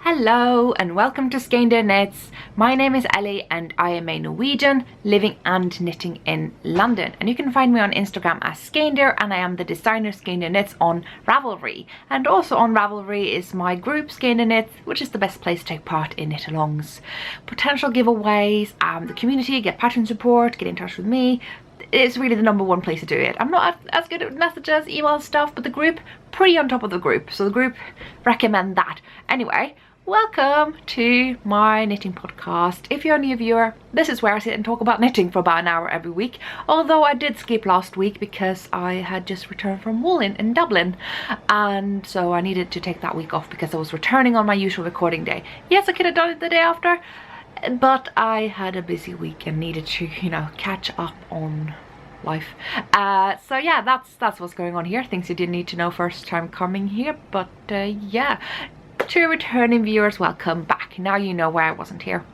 Hello and welcome to Skeindeer Knits. My name is Ellie and I am a Norwegian living and knitting in London, and you can find me on Instagram as Skeindeer, and I am the designer Skeindeer Knits on Ravelry, and also on Ravelry is my group Skeindeer Knits, which is the best place to take part in knit-alongs, potential giveaways, the community, get pattern support, get in touch with me. It's really the #1 place to do it. I'm not as good at messages, email stuff, but the group, pretty on top of the group, so the group recommend that. Anyway, welcome to my knitting podcast. If you're a new viewer, this is where I sit and talk about knitting for about an hour every week, although I did skip last week because I had just returned from Woollen in Dublin, and so I needed to take that week off because I was returning on my usual recording day. Yes, I could have done it the day after, but I had a busy week and needed to, you know, catch up on life. So yeah, that's what's going on here. Things you didn't need to know first time coming here, but yeah. To returning viewers, welcome back. Now you know why I wasn't here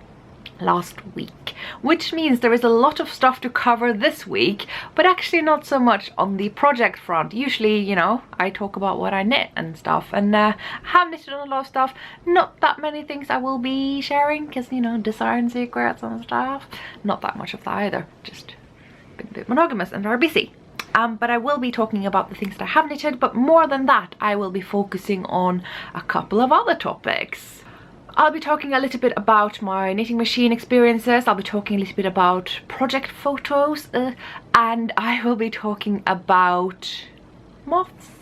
last week, which means there is a lot of stuff to cover this week, but actually not so much on the project front. Usually, you know, I talk about what I knit and stuff, and I have knitted on a lot of stuff. Not that many things I will be sharing because, you know, design secrets and stuff. Not that much of that either, just been a bit monogamous and very busy. But I will be talking about the things that I have knitted, but more than that, I will be focusing on a couple of other topics. I'll be talking a little bit about my knitting machine experiences, I'll be talking a little bit about project photos, and I will be talking about moths.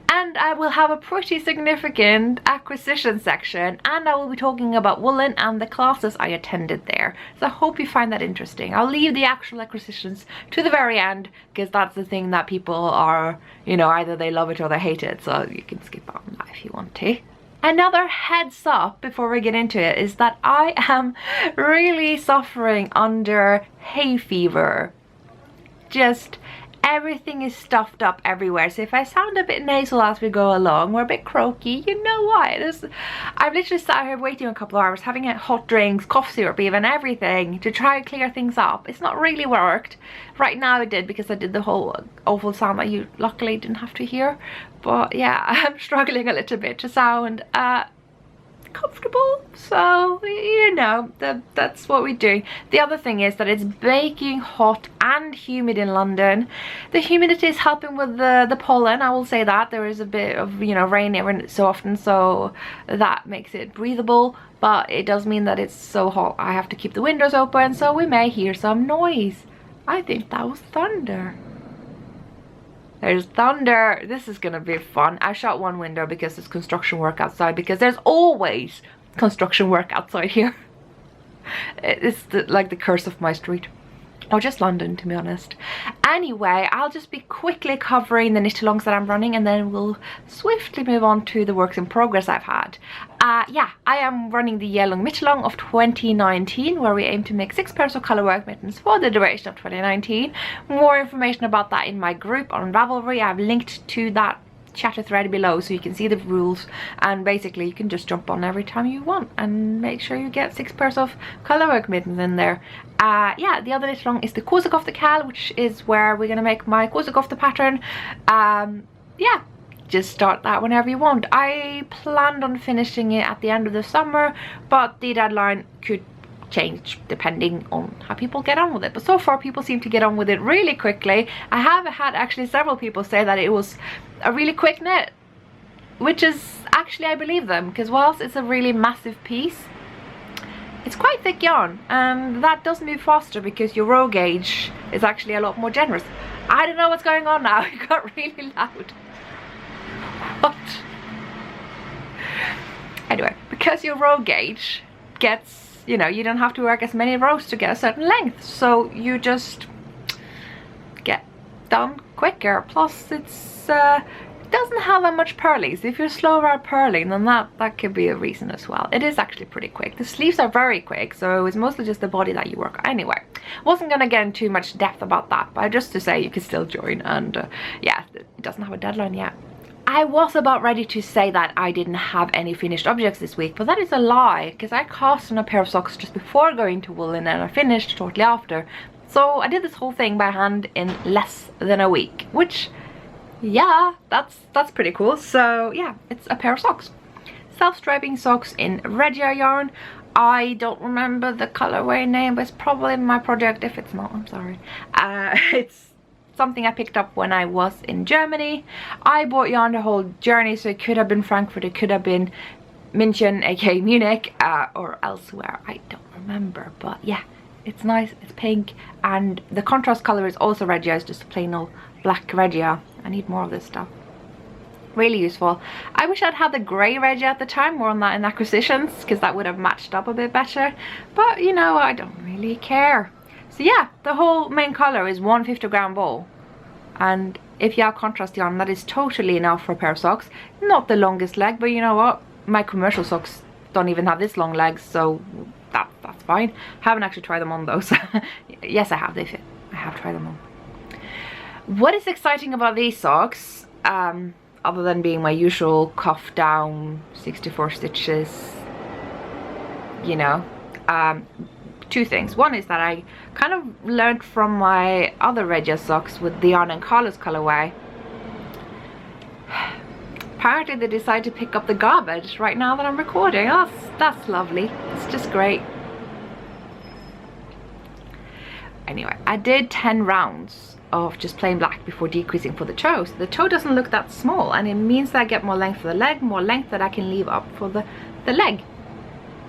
And I will have a pretty significant acquisition section, and I will be talking about Woollen and the classes I attended there. So I hope you find that interesting. I'll leave the actual acquisitions to the very end because that's the thing that people are, you know, either they love it or they hate it, so you can skip on that if you want to. Another heads up before we get into it is that I am really suffering under hay fever. Just everything is stuffed up everywhere, so if I sound a bit nasal as we go along, we're a bit croaky, you know why. It is. I've literally sat here waiting a couple of hours, having hot drinks, cough syrup even, everything to try and clear things up. It's not really worked. Right now it did because I did the whole awful sound that you luckily didn't have to hear, but yeah, I'm struggling a little bit to sound comfortable, so you know, that's what we do. The other thing is that it's baking hot and humid in London. The humidity is helping with the pollen, I will say that. There is a bit of, you know, rain every so often, so that makes it breathable, but it does mean that it's so hot I have to keep the windows open, so we may hear some noise. I think that was thunder. There's thunder. This is gonna be fun. I shut one window because there's construction work outside, because there's always construction work outside here. It's like the curse of my street, or just London, to be honest. Anyway, I'll just be quickly covering the knit-alongs that I'm running, and then we'll swiftly move on to the works in progress I've had. Yeah, I am running the year-long knit-along of 2019, where we aim to make 6 pairs of colourwork mittens for the duration of 2019. More information about that in my group on Ravelry. I've linked to that chatter thread below so you can see the rules, and basically you can just jump on every time you want and make sure you get 6 pairs of colourwork mittens in there. Yeah, the other knit along is the Kosakofta Cal, which is where we're gonna make my Kosakofta pattern. Yeah, just start that whenever you want. I planned on finishing it at the end of the summer, but the deadline could change depending on how people get on with it, but so far people seem to get on with it really quickly. I have had actually several people say that it was a really quick knit, which is actually, I believe them, because whilst it's a really massive piece, it's quite thick yarn, and that does move faster because your row gauge is actually a lot more generous. I don't know what's going on now. It got really loud. What? Anyway, because your row gauge gets, you know, you don't have to work as many rows to get a certain length, so you just get done quicker. Plus it's it doesn't have that much purling, so if you're slower at purling, then that could be a reason as well. It is actually pretty quick. The sleeves are very quick, so it's mostly just the body that you work on. Anyway, wasn't gonna get into too much depth about that, but just to say you can still join, and yeah, it doesn't have a deadline yet. I was about ready to say that I didn't have any finished objects this week, but that is a lie, because I cast on a pair of socks just before going to Woollen and I finished shortly after. So I did this whole thing by hand in less than a week, which, yeah, that's pretty cool. So yeah, it's a pair of socks. self-striping socks in Regia yarn. I don't remember the colorway name, but it's probably in my project. If it's not, I'm sorry. It's something I picked up when I was in Germany. I bought yarn the whole journey, so it could have been Frankfurt, it could have been München, aka Munich, or elsewhere. I don't remember, but yeah, it's nice. It's pink, and the contrast color is also Regia. It's just a plain old black Regia. I need more of this stuff. Really useful. I wish I'd had the grey Regia at the time, more on that in acquisitions, because that would have matched up a bit better, but you know, I don't really care. So yeah, the whole main color is 150-gram ball, and if you have contrast yarn, that is totally enough for a pair of socks. Not the longest leg, but you know what, my commercial socks don't even have this long legs, so that's fine. Haven't actually tried them on though, so yes, I have. They fit. I have tried them on. What is exciting about these socks, other than being my usual cuff down 64 stitches, you know, two things. One is that I kind of learned from my other Regia socks with the Yarn and Carlos colorway. Apparently they decided to pick up the garbage right now that I'm recording. Oh, that's lovely. It's just great. Anyway, I did 10 rounds of just plain black before decreasing for the toe. So the toe doesn't look that small, and it means that I get more length for the leg, more length that I can leave up for the leg.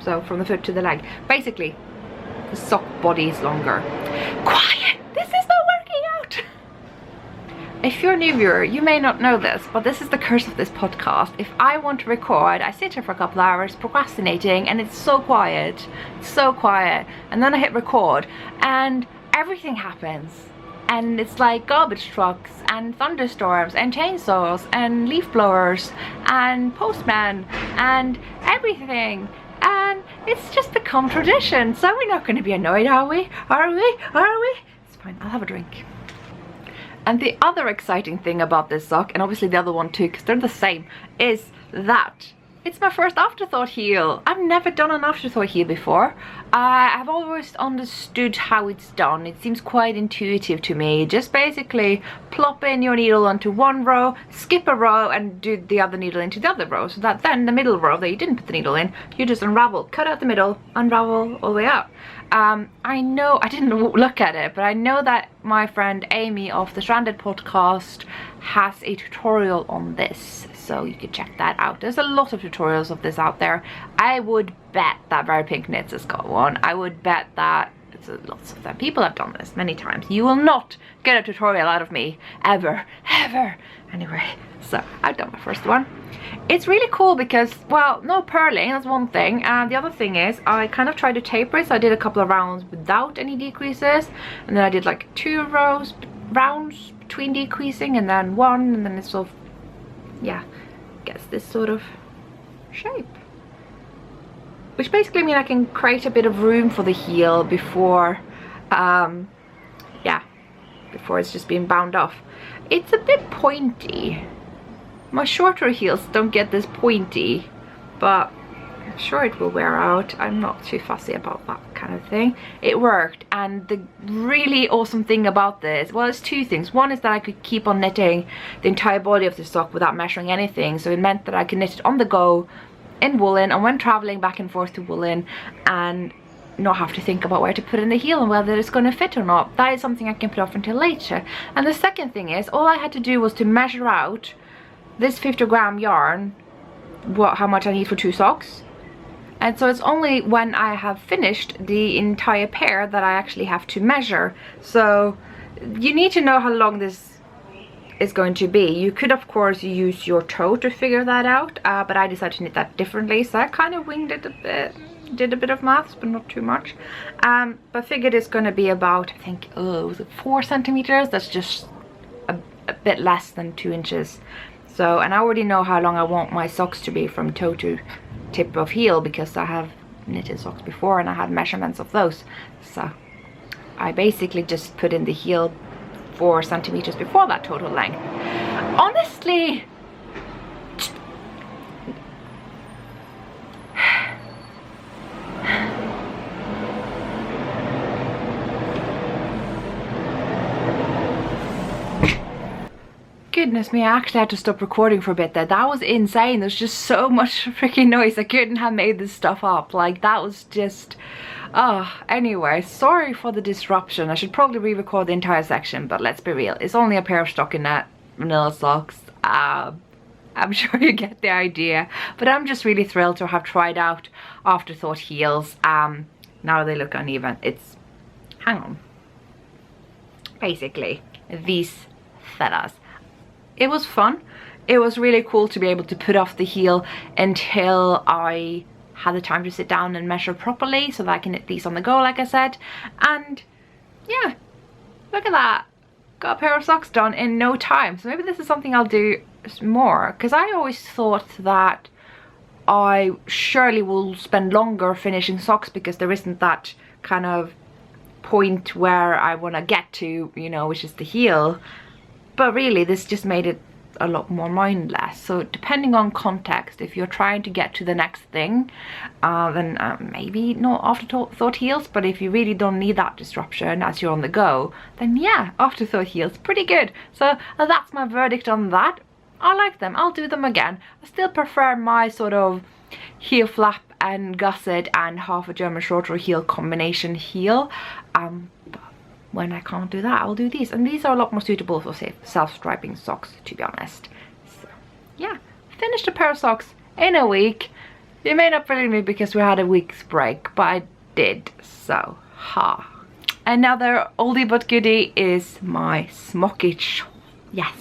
So from the foot to the leg. Basically, the sock body is longer. Quiet! This is not working out! If you're a new viewer, you may not know this, but this is the curse of this podcast. If I want to record, I sit here for a couple hours procrastinating, and it's so quiet. It's so quiet. And then I hit record, and everything happens. And it's like garbage trucks and thunderstorms and chainsaws and leaf blowers and postmen and everything, and it's just become tradition. So we're not going to be annoyed, are we? Are we? Are we? It's fine, I'll have a drink. And the other exciting thing about this sock, and obviously the other one too, because they're the same, is that it's my first Afterthought heel. I've never done an Afterthought heel before. I've always understood how it's done. It seems quite intuitive to me. Just basically plop in your needle onto one row, skip a row, and do the other needle into the other row, so that then the middle row that you didn't put the needle in, you just unravel, cut out the middle, unravel all the way out. I know, I didn't look at it, but I know that my friend Amy of the Stranded podcast has a tutorial on this, so you could check that out. There's a lot of tutorials of this out there. I would bet that Very Pink Knits has got one. I would bet that lots of them. People have done this many times. You will not get a tutorial out of me, ever, ever. Anyway, so I've done my first one. It's really cool because, well, no purling, that's one thing, and the other thing is I kind of tried to taper it, so I did a couple of rounds without any decreases, and then I did like 2 rounds between decreasing, and then 1, and then it's sort of, yeah, gets this sort of shape, which basically means I can create a bit of room for the heel before yeah, before it's just being bound off. It's a bit pointy. My shorter heels don't get this pointy, but I'm sure it will wear out. I'm not too fussy about that kind of thing. It worked, and the really awesome thing about this, well, it's 2 things. One is that I could keep on knitting the entire body of the sock without measuring anything, so it meant that I could knit it on the go in Woollen and when traveling back and forth to Woollen, and not have to think about where to put in the heel and whether it's going to fit or not. That is something I can put off until later. And the second thing is, all I had to do was to measure out this 50-gram yarn, how much I need for 2 socks. And so it's only when I have finished the entire pair that I actually have to measure. So you need to know how long this is going to be. You could of course use your toe to figure that out, but I decided to knit that differently, so I kind of winged it a bit, did a bit of maths but not too much, but figured it's going to be about, I think, was it 4 centimeters? That's just a bit less than 2 inches. So, and I already know how long I want my socks to be from toe to tip of heel, because I have knitted socks before and I had measurements of those. So I basically just put in the heel 4 centimeters before that total length. Honestly, goodness me, I actually had to stop recording for a bit there. That was insane. There's just so much freaking noise. I couldn't have made this stuff up. Like, that was just... Oh, anyway, sorry for the disruption. I should probably re-record the entire section, but let's be real. It's only a pair of stockinette vanilla socks. I'm sure you get the idea. But I'm just really thrilled to have tried out Afterthought Heels. Now they look uneven. It's... Hang on. Basically, these fellas. It was fun. It was really cool to be able to put off the heel until I had the time to sit down and measure properly so that I can knit these on the go, like I said. And yeah, look at that. Got a pair of socks done in no time. So maybe this is something I'll do more, because I always thought that I surely will spend longer finishing socks because there isn't that kind of point where I want to get to, you know, which is the heel. But really, this just made it a lot more mindless. So depending on context, if you're trying to get to the next thing, then maybe not Afterthought Heels. But if you really don't need that disruption as you're on the go, then yeah, Afterthought Heels, pretty good. So that's my verdict on that. I like them. I'll do them again. I still prefer my sort of heel flap and gusset and half a German shorter heel combination heel. But when I can't do that, I'll do these. And these are a lot more suitable for, say, self-striping socks, to be honest. So, yeah, finished a pair of socks in a week. You may not believe me because we had a week's break, but I did, so ha. Another oldie but goodie is my smockage shawl. Yes,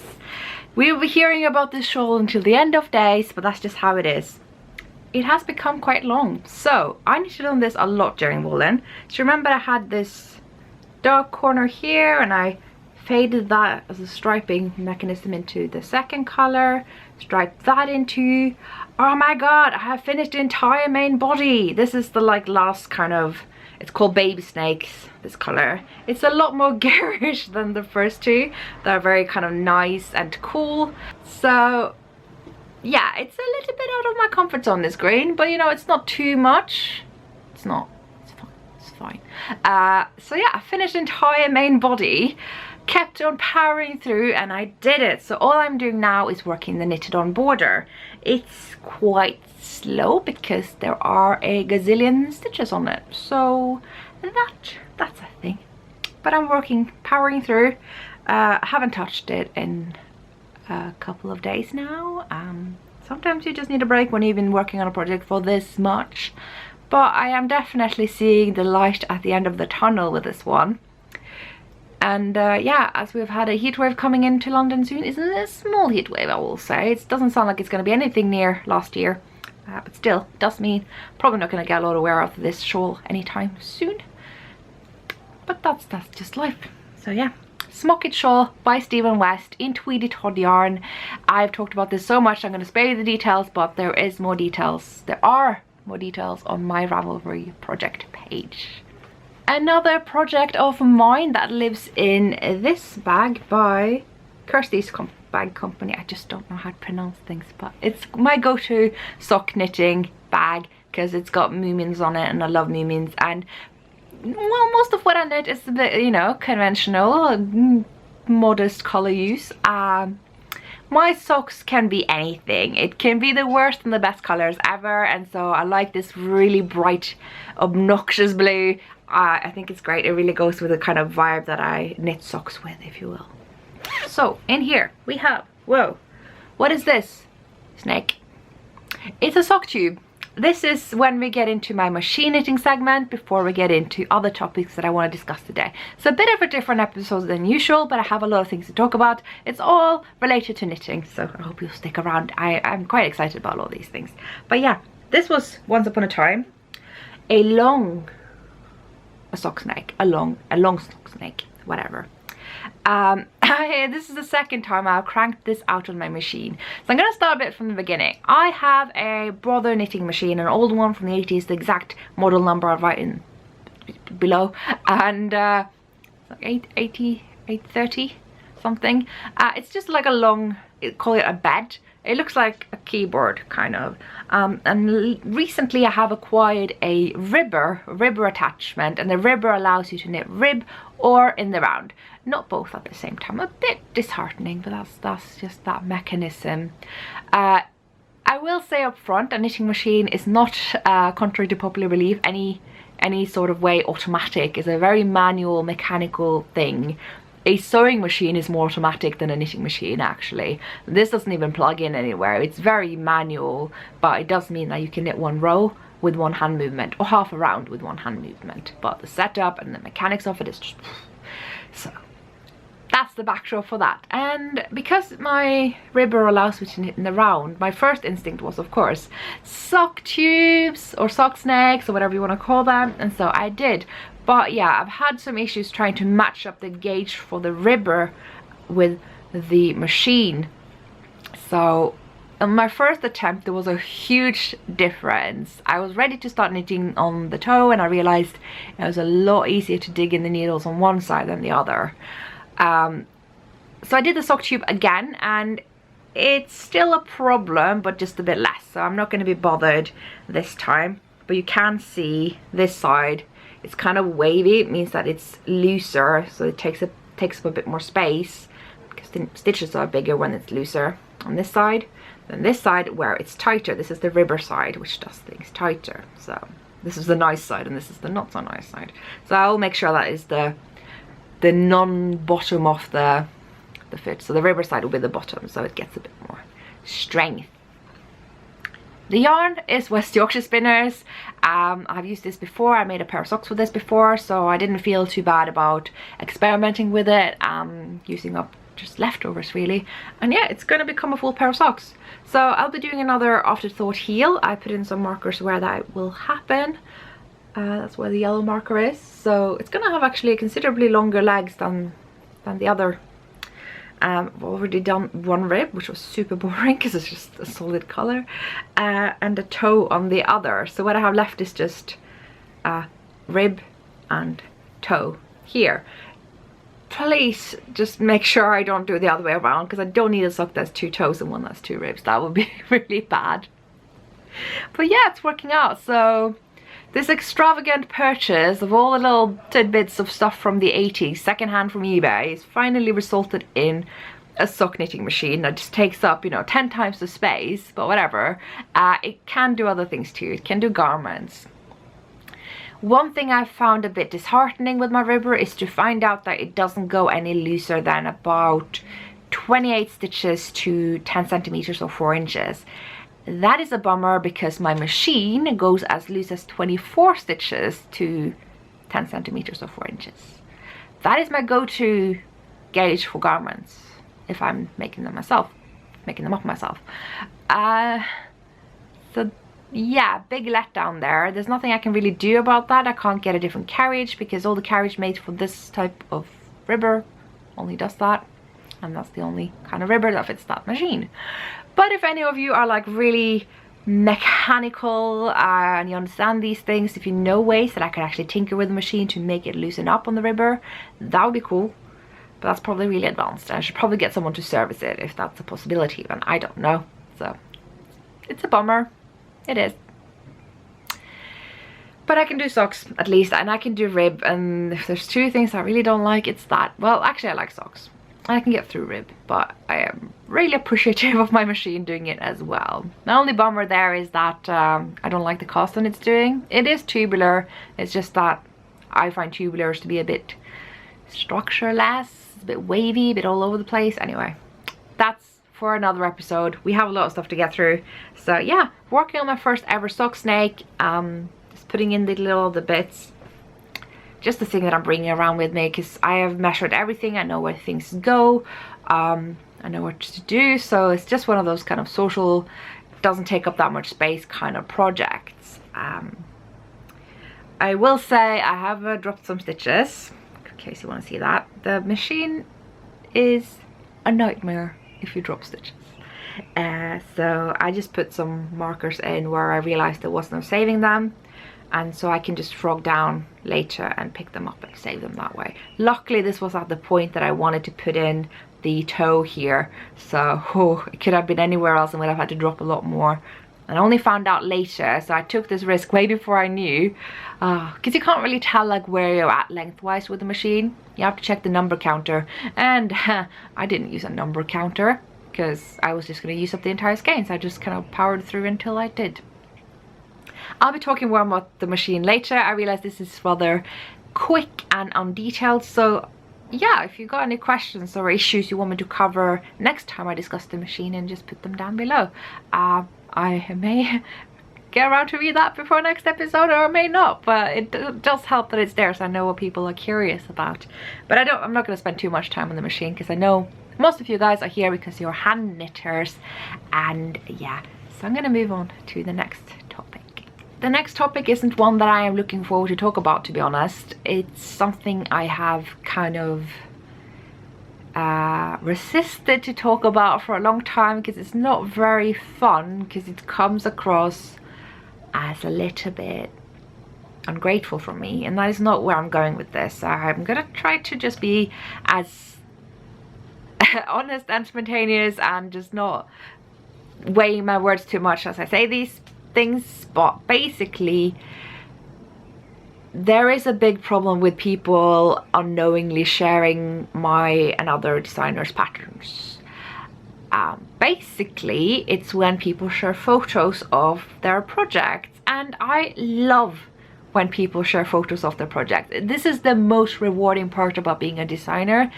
we'll be hearing about this shawl until the end of days, but that's just how it is. It has become quite long, so I knitted on this a lot during Woollen. So remember, I had this dark corner here and I faded that as a striping mechanism into the second color, striped that into... Oh my god, I have finished the entire main body. This is the like last kind of... It's called Baby Snakes, this color. It's a lot more garish than the first two. They're very kind of nice and cool. So yeah, it's a little bit out of my comfort zone, this green, but you know, it's not too much. It's not. Fine. So yeah, I finished the entire main body, kept on powering through, and I did it. So all I'm doing now is working the knitted on border. It's quite slow because there are a gazillion stitches on it, so that's a thing. But I'm powering through. I haven't touched it in a couple of days now. Sometimes you just need a break when you've been working on a project for this much. But I am definitely seeing the light at the end of the tunnel with this one. And yeah, as we've had a heatwave coming into London soon, isn't it a small heatwave, I will say. It doesn't sound like it's going to be anything near last year. But still, it does mean probably not going to get a lot of wear out of this shawl anytime soon. But that's just life. So yeah, Smockage Shawl by Stephen West in Tweedy Todd yarn. I've talked about this so much, I'm going to spare you the details, but there is more details. There are more details on my Ravelry project page. Another project of mine that lives in this bag by Kirsty's bag company. I just don't know how to pronounce things, but it's my go-to sock knitting bag because it's got Moomins on it and I love Moomins. And well, most of what I knit is a bit, you know, conventional, modest color use. My socks can be anything. It can be the worst and the best colors ever, and so I like this really bright, obnoxious blue. I think it's great. It really goes with the kind of vibe that I knit socks with, if you will. So in here we have, whoa, what is this? Snake. It's a sock tube. This is when we get into my machine knitting segment before we get into other topics that I want to discuss today. So a bit of a different episode than usual, but I have a lot of things to talk about. It's all related to knitting, so I hope you'll stick around. I'm quite excited about all these things. But yeah, this was once upon a time a sock snake, a long sock snake, whatever. This is the second time I've cranked this out on my machine. So I'm going to start a bit from the beginning. I have a Brother knitting machine, an old one from the 80s, the exact model number I'll write in below. And like 830 something. It's just like a long, call it a bed. It looks like a keyboard kind of. And recently I have acquired a ribber attachment, and the ribber allows you to knit rib or in the round, not both at the same time. A bit disheartening, but that's just that mechanism. I will say up front, a knitting machine is not, contrary to popular belief, any sort of way automatic. It's a very manual, mechanical thing. A sewing machine is more automatic than a knitting machine, actually. This doesn't even plug in anywhere. It's very manual, but it does mean that you can knit one row with one hand movement, or half a round with one hand movement. But the setup and the mechanics of it is just... So that's the backdrop for that. And because my ribber allows me to knit in the round, my first instinct was, of course, sock tubes or sock snakes or whatever you want to call them, and so I did. But yeah, I've had some issues trying to match up the gauge for the ribber with the machine. So in my first attempt, there was a huge difference. I was ready to start knitting on the toe, and I realized it was a lot easier to dig in the needles on one side than the other. So I did the sock tube again, and it's still a problem, but just a bit less. So I'm not going to be bothered this time. But you can see this side, it's kind of wavy. It means that it's looser, so it takes up a bit more space, because the stitches are bigger when it's looser on this side than this side where it's tighter. This is the ribber side, which does things tighter. So this is the nice side, and this is the not so nice side. So I'll make sure that is the non-bottom of the foot. So the ribber side will be the bottom, so it gets a bit more strength. The yarn is West Yorkshire Spinners. I've used this before. I made a pair of socks with this before, so I didn't feel too bad about experimenting with it, using up just leftovers really. And yeah, it's gonna become a full pair of socks. So I'll be doing another Afterthought Heel. I put in some markers where that will happen. That's where the yellow marker is. So it's gonna have actually considerably longer legs than the other. I've already done one rib, which was super boring because it's just a solid color, and a toe on the other. So what I have left is just rib and toe here. Please just make sure I don't do it the other way around, because I don't need a sock that's 2 toes and one that's 2 ribs. That would be really bad. But yeah, it's working out. So this extravagant purchase of all the little tidbits of stuff from the 80s, secondhand from eBay, has finally resulted in a sock knitting machine that just takes up, you know, 10 times the space, but whatever. It can do other things too. It can do garments. One thing I've found a bit disheartening with my ribber is to find out that it doesn't go any looser than about 28 stitches to 10 centimeters or 4 inches. That is a bummer, because my machine goes as loose as 24 stitches to 10 centimeters or 4 inches. That is my go-to gauge for garments if I'm making them up myself. So yeah, big letdown there. There's nothing I can really do about that. I can't get a different carriage, because all the carriage made for this type of ribber only does that, and that's the only kind of ribber that fits that machine. But if any of you are like really mechanical and you understand these things, if you know ways that I could actually tinker with the machine to make it loosen up on the ribber, that would be cool. But that's probably really advanced, and I should probably get someone to service it if that's a possibility, and I don't know. So it's a bummer. It is. But I can do socks at least, and I can do rib, and if there's 2 things I really don't like, it's that. Well, actually I like socks. I can get through rib, but I am really appreciative of my machine doing it as well. The only bummer there is that I don't like the costing it's doing. It is tubular, it's just that I find tubulars to be a bit structureless, a bit wavy, a bit all over the place. Anyway, that's for another episode. We have a lot of stuff to get through. So yeah, working on my first ever sock snake, just putting in the bits. Just the thing that I'm bringing around with me, because I have measured everything. I know where things go. I know what to do. So it's just one of those kind of social, doesn't take up that much space kind of projects. I will say I have dropped some stitches, in case you want to see that. The machine is a nightmare if you drop stitches. So I just put some markers in where I realized there was no saving them. And so I can just frog down later and pick them up and save them that way. Luckily this was at the point that I wanted to put in the toe here, so it could have been anywhere else and would have had to drop a lot more. And I only found out later, so I took this risk way before I knew, because you can't really tell like where you're at lengthwise with the machine. You have to check the number counter, and I didn't use a number counter because I was just going to use up the entire skein, so I just kind of powered through until I did. I'll be talking more about the machine later. I realize this is rather quick and undetailed, so yeah, if you've got any questions or issues you want me to cover next time I discuss the machine, and just put them down below. I may get around to read that before next episode, or I may not, but it does help that it's there, so I know what people are curious about. But I'm not going to spend too much time on the machine, because I know most of you guys are here because you're hand knitters, and yeah, so I'm going to move on to the next topic. The next topic isn't one that I am looking forward to talk about, to be honest. It's something I have kind of resisted to talk about for a long time, because it's not very fun, because it comes across as a little bit ungrateful for me, and that is not where I'm going with this. I'm gonna try to just be as honest and spontaneous and just not weighing my words too much as I say these things. But basically, there is a big problem with people unknowingly sharing my and other designers' patterns. Basically, it's when people share photos of their projects, and I love when people share photos of their projects. This is the most rewarding part about being a designer.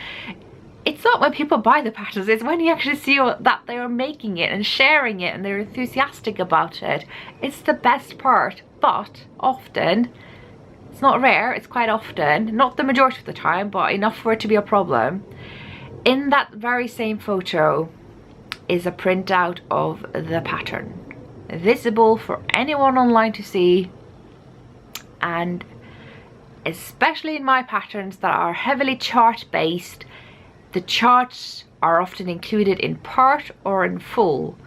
It's not when people buy the patterns, it's when you actually see that they are making it and sharing it and they're enthusiastic about it. It's the best part, but often, it's not rare, it's quite often, not the majority of the time, but enough for it to be a problem. In that very same photo is a printout of the pattern, visible for anyone online to see, and especially in my patterns that are heavily chart based, the charts are often included in part or in full,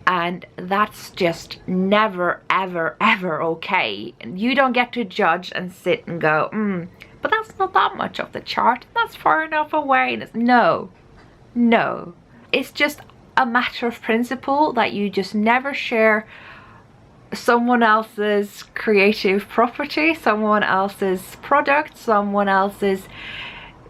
and that's just never ever ever okay. And you don't get to judge and sit and go, but that's not that much of the chart, that's far enough away. And it's no, it's just a matter of principle that you just never share someone else's creative property, someone else's product, someone else's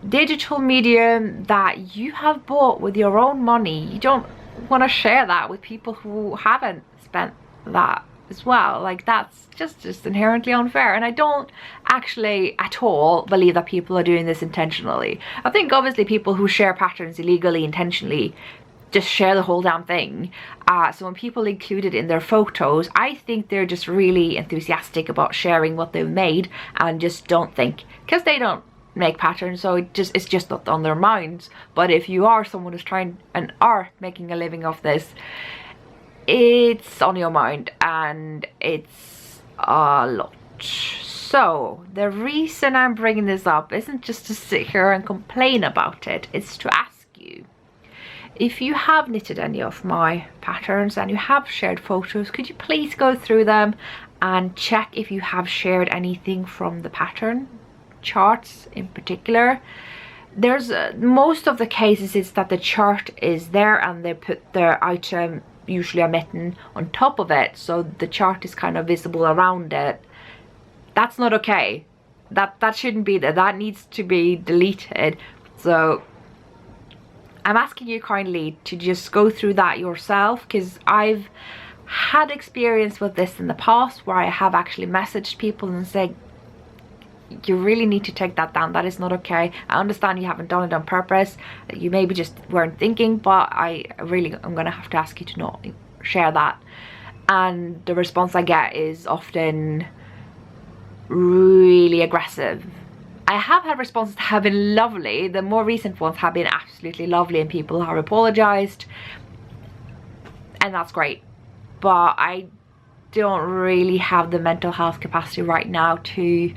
digital medium that you have bought with your own money. You don't want to share that with people who haven't spent that as well. Like, that's just inherently unfair, and I don't actually at all believe that people are doing this intentionally. I think obviously people who share patterns illegally intentionally just share the whole damn thing. So when people include it in their photos, I think they're just really enthusiastic about sharing what they've made, and just don't think, because they don't make patterns, so it's just not on their minds. But if you are someone who's trying and are making a living off this, it's on your mind, and it's a lot. So the reason I'm bringing this up isn't just to sit here and complain about it, it's to ask you, if you have knitted any of my patterns and you have shared photos, could you please go through them and check if you have shared anything from the pattern charts in particular. There's most of the cases it's that the chart is there and they put their item, usually a mitten, on top of it, so the chart is kind of visible around it. That's not okay. That shouldn't be there. That needs to be deleted. So I'm asking you kindly to just go through that yourself, because I've had experience with this in the past where I have actually messaged people and said, you really need to take that down, that is not okay. I understand you haven't done it on purpose, you maybe just weren't thinking, but I'm gonna have to ask you to not share that. And the response I get is often really aggressive. I have had responses that have been lovely. The more recent ones have been absolutely lovely, and people have apologized, and that's great. But I don't really have the mental health capacity right now to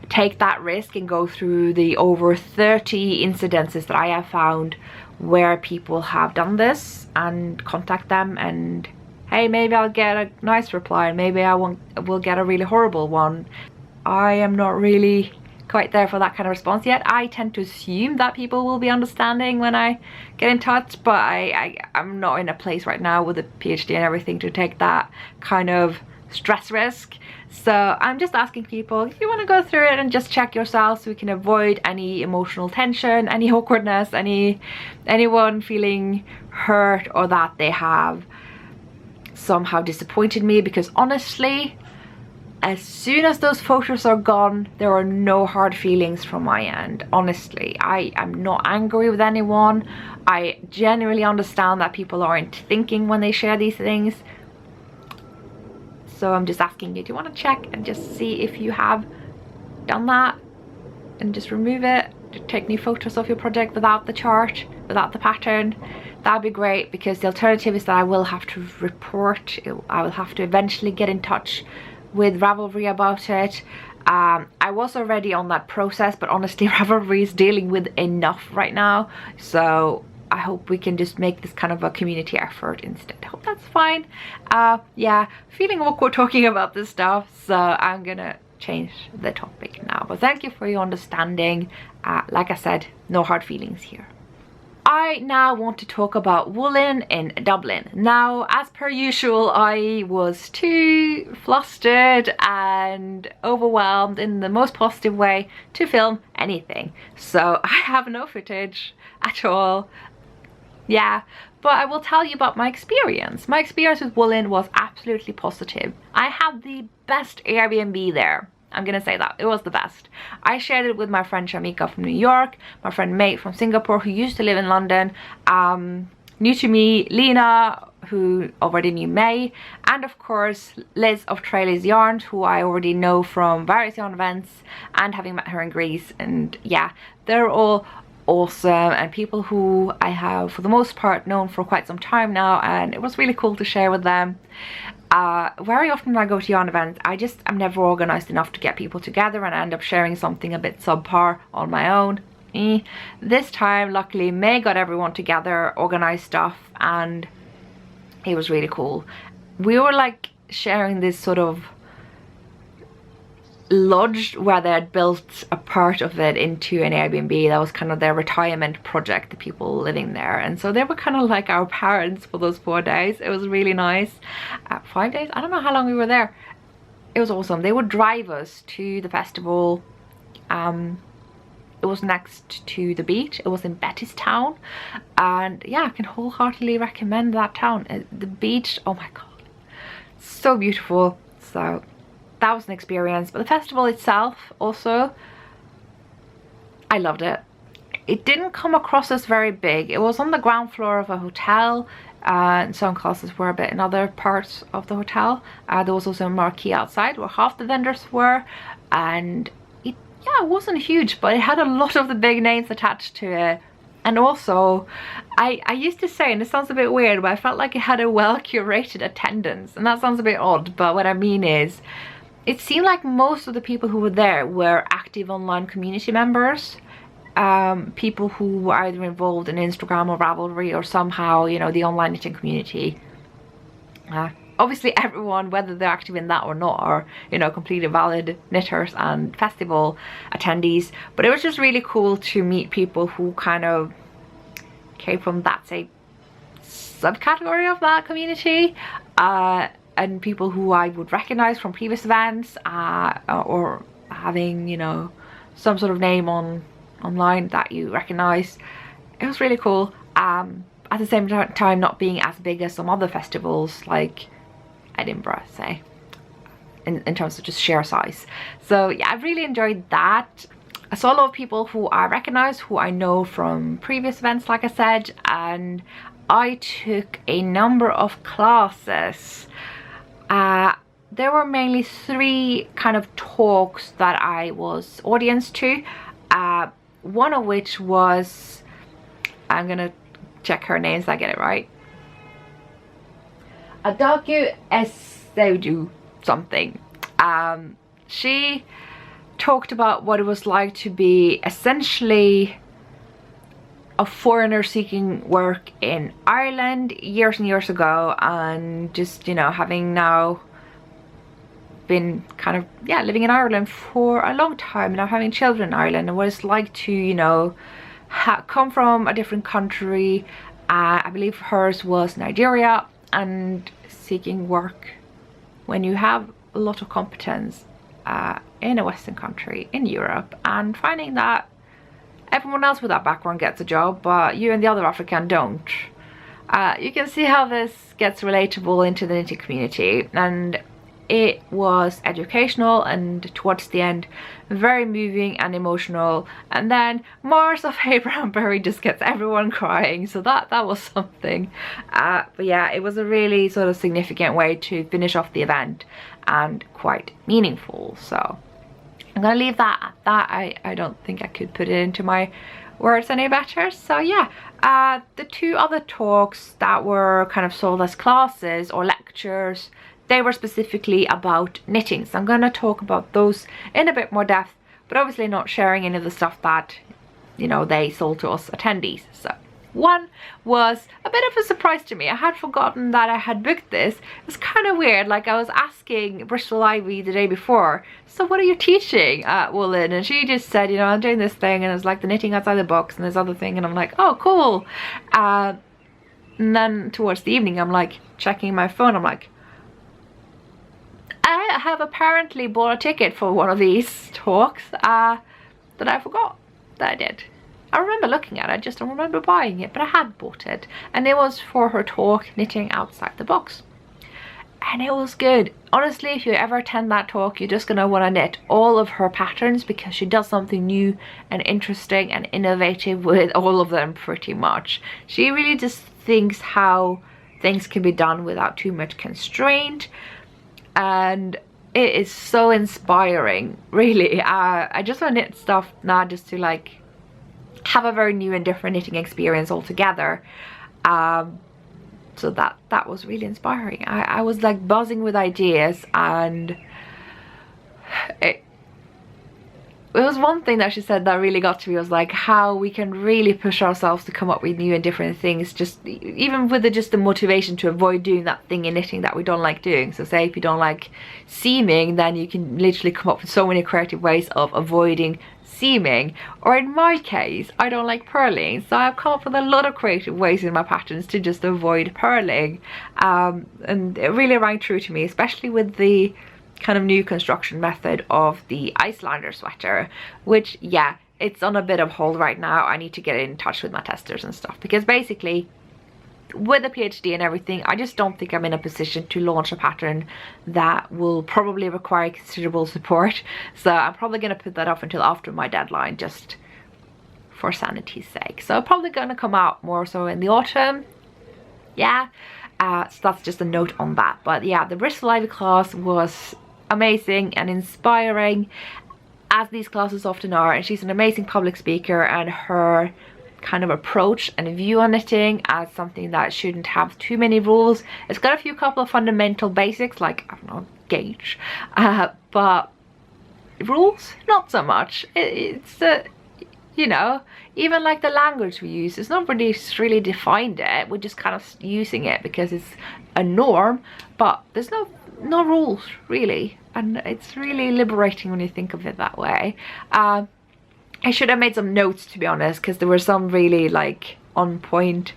take that risk and go through the over 30 incidences that I have found where people have done this, and contact them and, hey, maybe I'll get a nice reply and maybe I will get a really horrible one. I am not really quite there for that kind of response yet. I tend to assume that people will be understanding when I get in touch, but I'm not in a place right now with a PhD and everything to take that kind of stress risk. So I'm just asking people if you want to go through it and just check yourself so we can avoid any emotional tension, any awkwardness, anyone feeling hurt or that they have somehow disappointed me, because honestly, as soon as those photos are gone, there are no hard feelings from my end. Honestly, I am not angry with anyone. I genuinely understand that people aren't thinking when they share these things. So I'm just asking you, do you want to check and just see if you have done that and just remove it, take new photos of your project without the chart, without the pattern? That'd be great, because the alternative is that I will have to report. I will have to eventually get in touch with Ravelry about it. I was already on that process, but honestly Ravelry is dealing with enough right now, so I hope we can just make this kind of a community effort instead. I hope that's fine. Yeah, feeling awkward talking about this stuff, so I'm gonna change the topic now. But thank you for your understanding. Like I said, no hard feelings here. I now want to talk about Woollen in Dublin. Now, as per usual, I was too flustered and overwhelmed in the most positive way to film anything. So I have no footage at all. Yeah, but I will tell you about my experience. My experience with Woollen was absolutely positive. I had the best Airbnb there. I'm gonna say that. It was the best. I shared it with my friend Shamika from New York, my friend Meabh from Singapore, who used to live in London, new to me, Lena, who already knew May, and of course Liz of Untitled Yarns, who I already know from various yarn events and having met her in Greece. And yeah, they're all awesome and people who I have for the most part known for quite some time now, and it was really cool to share with them. Very often when I go to yarn events, I'm never organized enough to get people together, and I end up sharing something a bit subpar on my own. This time, luckily, May got everyone together, organized stuff, and it was really cool. We were like sharing this sort of lodge where they had built a part of it into an Airbnb. That was kind of their retirement project, the people living there, and so they were kind of like our parents for those 4 days. It was really nice. 5 days, I don't know how long we were there. It was awesome. They would drive us to the festival. It was next to the beach. It was in Bettystown, and yeah, I can wholeheartedly recommend that town. The beach, oh my god, so beautiful. So that was an experience. But the festival itself also, I loved it. It didn't come across as very big. It was on the ground floor of a hotel, and some classes were a bit in other parts of the hotel. There was also a marquee outside where half the vendors were, and it wasn't huge, but it had a lot of the big names attached to it. And also, I used to say, and it sounds a bit weird, but I felt like it had a well curated attendance, and that sounds a bit odd, but what I mean is, it seemed like most of the people who were there were active online community members, people who were either involved in Instagram or Ravelry or somehow, you know, the online knitting community. Obviously everyone, whether they're active in that or not, are, you know, completely valid knitters and festival attendees. But it was just really cool to meet people who kind of came from that, say, subcategory of that community. And people who I would recognize from previous events, or having, you know, some sort of name online that you recognize. It was really cool. At the same time, not being as big as some other festivals like Edinburgh, say, in terms of just sheer size. So yeah, I really enjoyed that. I saw a lot of people who I recognize, who I know from previous events, like I said, and I took a number of classes. There were mainly 3 kind of talks that I was audience to. One of which was, I'm gonna check her name so I get it right, Adaku Ezeudo something. She talked about what it was like to be essentially a foreigner seeking work in Ireland years and years ago, and just, you know, having now been kind of, yeah, living in Ireland for a long time, and I'm having children in Ireland, and what it's like to, you know, come from a different country. I believe hers was Nigeria, and seeking work when you have a lot of competence in a Western country in Europe, and finding that everyone else with that background gets a job, but you and the other African don't. You can see how this gets relatable into the knitting community, and it was educational, and towards the end very moving and emotional, and then Mars of heybrownberry just gets everyone crying, so that was something. But yeah, it was a really sort of significant way to finish off the event, and quite meaningful. So I'm gonna leave that at that. I don't think I could put it into my words any better. So yeah, the two other talks that were kind of sold as classes or lectures, they were specifically about knitting. So I'm going to talk about those in a bit more depth, but obviously not sharing any of the stuff that, you know, they sold to us attendees. So one was a bit of a surprise to me. I had forgotten that I had booked this. It was kind of weird. Like, I was asking Bristol Ivy the day before, so what are you teaching at Woollen? And she just said, you know, I'm doing this thing, and it was like the knitting outside the box and this other thing, and I'm like, oh, cool. And then towards the evening, I'm like checking my phone. I'm like, I have apparently bought a ticket for one of these talks that I forgot that I did. I remember looking at it, I just don't remember buying it, but I had bought it, and it was for her talk, Knitting Outside the Box, and it was good. Honestly, if you ever attend that talk, you're just gonna want to knit all of her patterns, because she does something new and interesting and innovative with all of them pretty much. She really just thinks how things can be done without too much constraint, and it is so inspiring, really. I just want to knit stuff now just to like have a very new and different knitting experience altogether. So that was really inspiring. I was like buzzing with ideas, and it was one thing that she said that really got to me, was like how we can really push ourselves to come up with new and different things, just even with just the motivation to avoid doing that thing in knitting that we don't like doing. So say if you don't like seaming, then you can literally come up with so many creative ways of avoiding seaming. Or in my case, I don't like purling, so I've come up with a lot of creative ways in my patterns to just avoid purling, and it really rang true to me, especially with the kind of new construction method of the Icelander sweater, which, yeah, it's on a bit of hold right now. I need to get in touch with my testers and stuff, because basically with a PhD and everything, I just don't think I'm in a position to launch a pattern that will probably require considerable support. So I'm probably going to put that off until after my deadline, just for sanity's sake. So probably going to come out more so in the autumn. Yeah, so that's just a note on that. But yeah, the Bristol Ivy class was amazing and inspiring, as these classes often are, and she's an amazing public speaker, and her kind of approach and view on knitting as something that shouldn't have too many rules. It's got a couple of fundamental basics, like, I don't know, gauge, but rules, not so much. It's you know, even like the language we use, it's not really defined it. We're just kind of using it because it's a norm, but there's no rules really, and it's really liberating when you think of it that way. I should have made some notes, to be honest, because there were some really like on point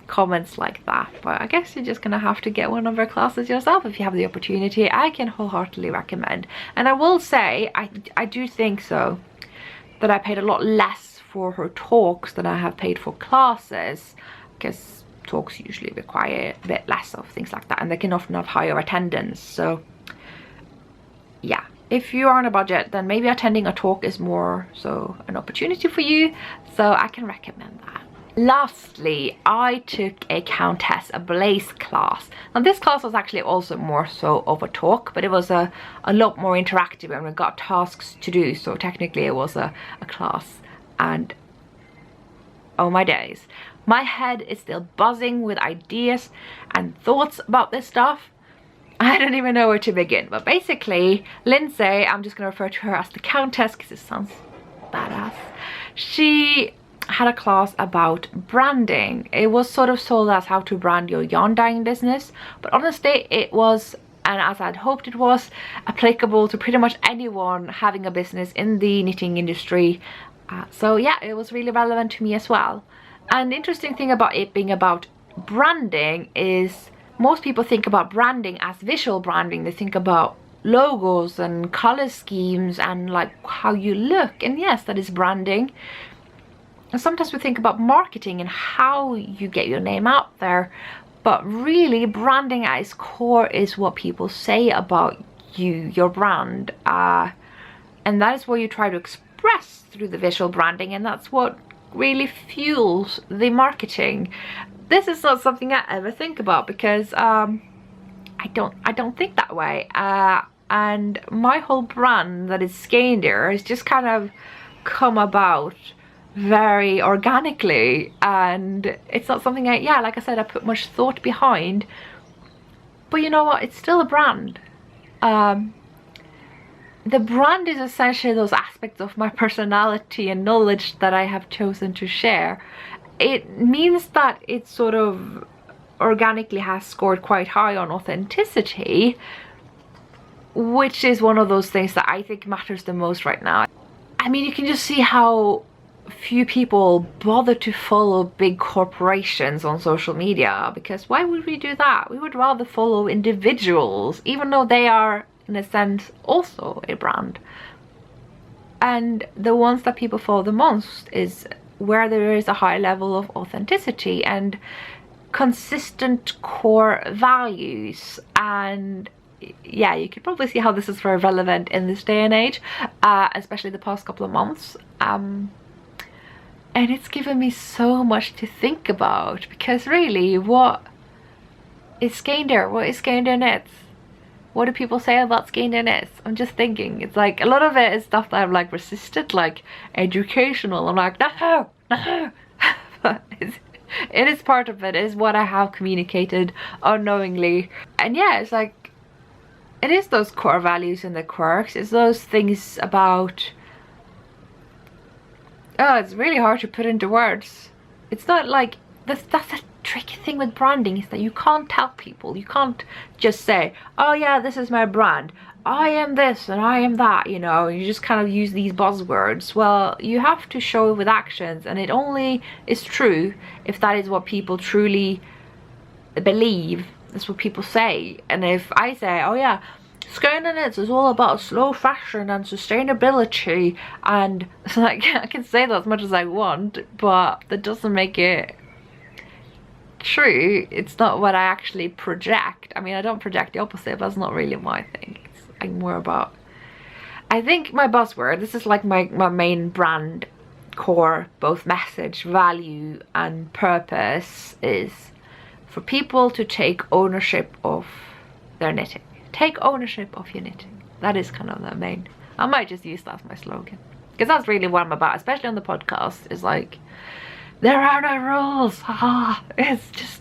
comments like that, but I guess you're just gonna have to get one of her classes yourself if you have the opportunity. I can wholeheartedly recommend, and I will say I do think so that I paid a lot less for her talks than I have paid for classes, because talks usually require a bit less of things like that, and they can often have higher attendance. So yeah, if you are on a budget, then maybe attending a talk is more so an opportunity for you, so I can recommend that. Lastly, I took a Countess Ablaze class. Now this class was actually also more so of a talk, but it was a lot more interactive, and we got tasks to do, so technically it was a class. And oh my days, my head is still buzzing with ideas and thoughts about this stuff. I don't even know where to begin, but basically Lindsay, I'm just going to refer to her as the Countess because it sounds badass, she had a class about branding. It was sort of sold as how to brand your yarn dyeing business, but honestly it was and as I'd hoped it was, applicable to pretty much anyone having a business in the knitting industry. So yeah, it was really relevant to me as well. And the interesting thing about it being about branding is most people think about branding as visual branding. They think about logos and color schemes and like how you look, and yes, that is branding. And sometimes we think about marketing and how you get your name out there, but really branding at its core is what people say about you, your brand, and that is what you try to express through the visual branding, and that's what really fuels the marketing. This is not something I ever think about because I don't think that way, and my whole brand, that is Skeindeer, has just kind of come about very organically, and it's not something like I said, I put much thought behind. But you know what, it's still a brand. The brand is essentially those aspects of my personality and knowledge that I have chosen to share. It means that it sort of organically has scored quite high on authenticity, which is one of those things that I think matters the most right now. I mean, you can just see how few people bother to follow big corporations on social media, because why would we do that? We would rather follow individuals, even though they are in a sense also a brand. And the ones that people follow the most is where there is a high level of authenticity and consistent core values. And yeah, you could probably see how this is very relevant in this day and age, especially the past couple of months. And it's given me so much to think about, because really, what is Skeindeer? What is Skeindeer Knits? What do people say about Skeindeer Knits? I'm just thinking, it's like a lot of it is stuff that I've like resisted, like educational. I'm like, no. But it is part of it, is what I have communicated unknowingly. And yeah, it's like, it is those core values and the quirks. It's those things about, oh, it's really hard to put into words. It's not like, that's a tricky thing with branding, is that you can't tell people. You can't just say, oh yeah, this is my brand, I am this and I am that, you know. You just kind of use these buzzwords. Well, you have to show with actions, and it only is true if that is what people truly believe. That's what people say. And if I say, oh yeah, Skeindeer Knits is all about slow fashion and sustainability, and it's like, I can say that as much as I want, but that doesn't make it true. It's not what I actually project. I mean, I don't project the opposite, but that's not really my thing. It's like more about, I think my buzzword, this is like my main brand core, both message, value and purpose, is for people to take ownership of their knitting. Take ownership of your knitting. That is kind of the main. I might just use that as my slogan, because that's really what I'm about, especially on the podcast. Is like, there are no rules. It's just.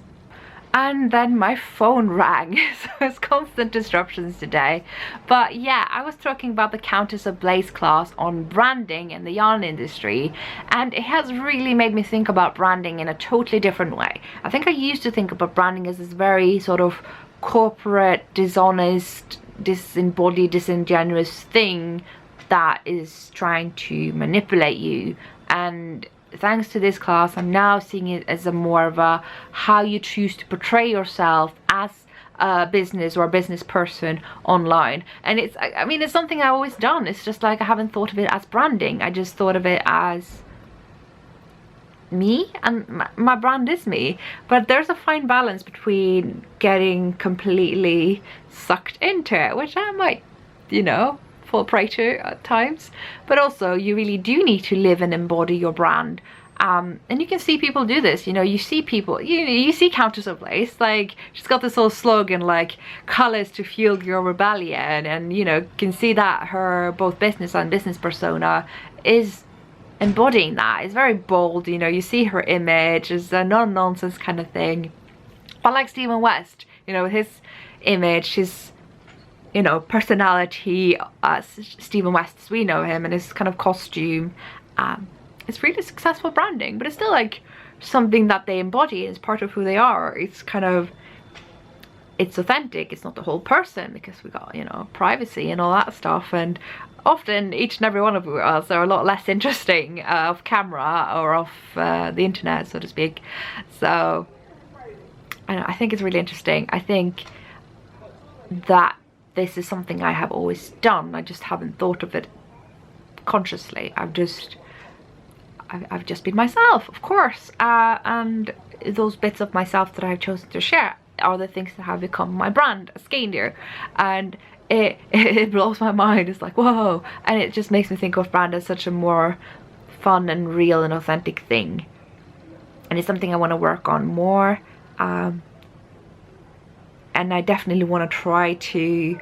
And then my phone rang, so it's constant disruptions today. But yeah, I was talking about the Countess Ablaze class on branding in the yarn industry, and it has really made me think about branding in a totally different way. I think I used to think about branding as this very sort of corporate, dishonest, disembodied, disingenuous thing that is trying to manipulate you. And thanks to this class, I'm now seeing it as a more of a how you choose to portray yourself as a business or a business person online. And it's, I mean, it's something I've always done. It's just like I haven't thought of it as branding. I just thought of it as me, and my brand is me. But there's a fine balance between getting completely sucked into it, which I might, you know, fall prey to at times, but also you really do need to live and embody your brand. And you can see people do this, you know. You see people, you see Countess Ablaze, like, she's got this whole slogan like colors to fuel your rebellion, and you know, can see that her both business and business persona is embodying that. It's very bold, you know. You see her image is a non-nonsense kind of thing. But like Stephen West, you know, his image, his, you know, personality, Stephen West as we know him, and his kind of costume, it's really successful branding, but it's still like something that they embody as part of who they are. It's kind of, it's authentic, it's not the whole person, because we got, you know, privacy and all that stuff, and often each and every one of us are a lot less interesting off camera or off the internet, so to speak. So I think it's really interesting. I think that this is something I have always done, I just haven't thought of it consciously. I've just been myself, of course, and those bits of myself that I've chosen to share are the things that have become my brand, Skeindeer, and it blows my mind. It's like, whoa, and it just makes me think of brand as such a more fun and real and authentic thing, and it's something I want to work on more, and I definitely want to try to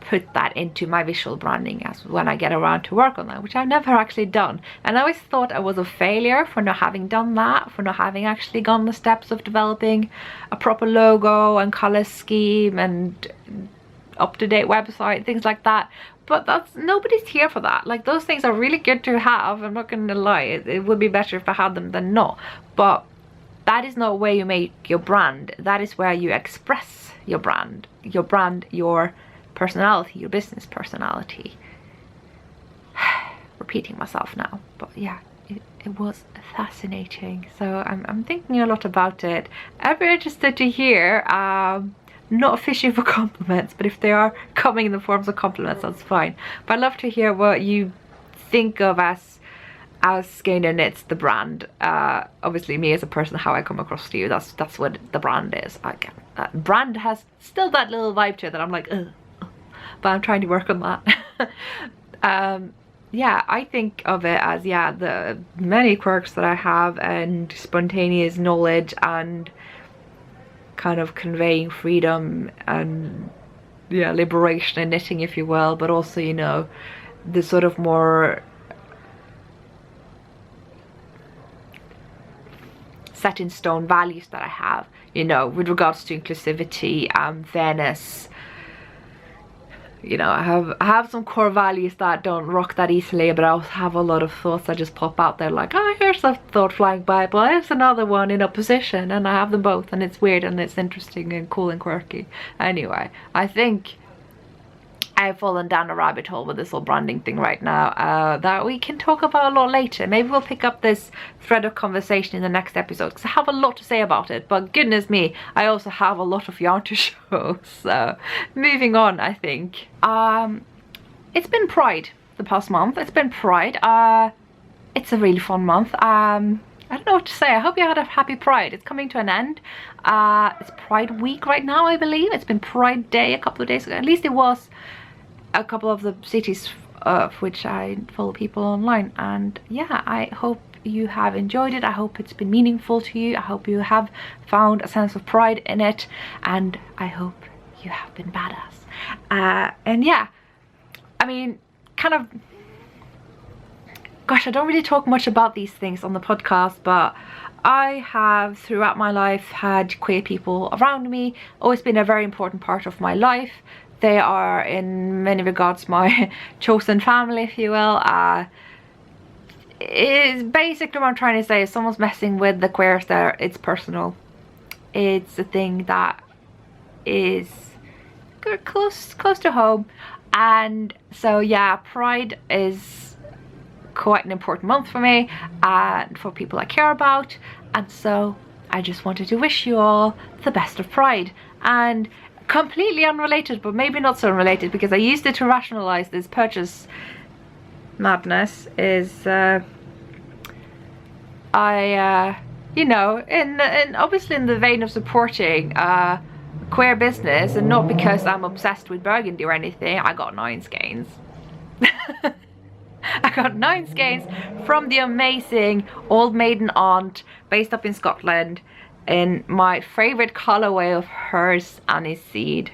put that into my visual branding as when I get around to work on that, which I've never actually done. And I always thought I was a failure for not having done that, for not having actually gone the steps of developing a proper logo and color scheme and up-to-date website, things like that. But that's, nobody's here for that. Like, those things are really good to have, I'm not gonna lie, it would be better if I had them than not, but that is not where you make your brand. That is where you express your brand, your personality, your business personality. Repeating myself now, but yeah, it was fascinating. So I'm thinking a lot about it. I'm very interested to hear, not fishing for compliments, but if they are coming in the forms of compliments, that's fine. But I'd love to hear what you think of as Skeindeer Knits, the brand. Obviously me as a person, how I come across to you, that's what the brand is. Brand has still that little vibe to it that I'm like, ugh. But I'm trying to work on that. Yeah, I think of it as, yeah, the many quirks that I have and spontaneous knowledge and kind of conveying freedom and, yeah, liberation in knitting, if you will, but also, you know, the sort of more set in stone values that I have, you know, with regards to inclusivity and fairness. You know, I have some core values that don't rock that easily, but I also have a lot of thoughts that just pop out there, like, oh, here's a thought flying by, but there's another one in opposition, and I have them both, and it's weird and it's interesting and cool and quirky. Anyway, I think I've fallen down a rabbit hole with this whole branding thing right now, that we can talk about a lot later. Maybe we'll pick up this thread of conversation in the next episode, because I have a lot to say about it, but goodness me, I also have a lot of yarn to show. So moving on, I think. It's been Pride the past month. It's been Pride. It's a really fun month. I don't know what to say. I hope you had a happy Pride. It's coming to an end. It's Pride week right now, I believe. It's been Pride Day a couple of days ago. At least it was a couple of the cities of which I follow people online. And yeah, I hope you have enjoyed it. I hope it's been meaningful to you. I hope you have found a sense of pride in it. And I hope you have been badass. And yeah, I mean, kind of, gosh, I don't really talk much about these things on the podcast, but I have throughout my life had queer people around me, always been a very important part of my life. They are in many regards my chosen family, if you will. It's basically what I'm trying to say is someone's messing with the queers there, it's personal. It's a thing that is close to home. And so yeah, Pride is quite an important month for me and for people I care about, and so I just wanted to wish you all the best of Pride. And completely unrelated, but maybe not so unrelated, because I used it to rationalize this purchase madness, is you know, in obviously in the vein of supporting queer business, and not because I'm obsessed with burgundy or anything, I got 9 skeins. I got 9 skeins from the amazing old Maiden aunt based up in Scotland in my favorite colorway of hers, Aniseseed.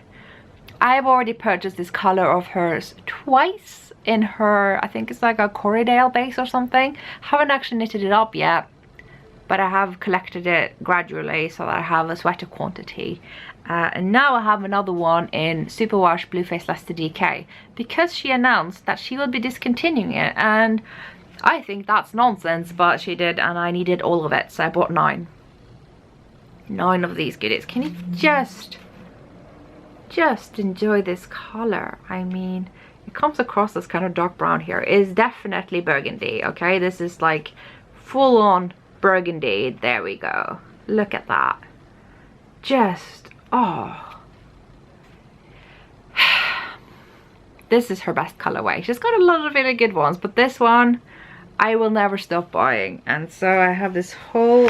I've already purchased this color of hers twice in her, I think it's like a Corriedale base or something. Haven't actually knitted it up yet, but I have collected it gradually so that I have a sweater quantity. And now I have another one in Superwash Blueface Leicester DK, because she announced that she will be discontinuing it, and I think that's nonsense, but she did, and I needed all of it, so I bought 9 of these goodies. Can you just just enjoy this color. I mean, it comes across as kind of dark brown here. It's definitely burgundy, okay? This is like full on burgundy. There we go. Look at that. Just, oh. This is her best colorway. She's got a lot of really good ones, but this one I will never stop buying. And so I have this whole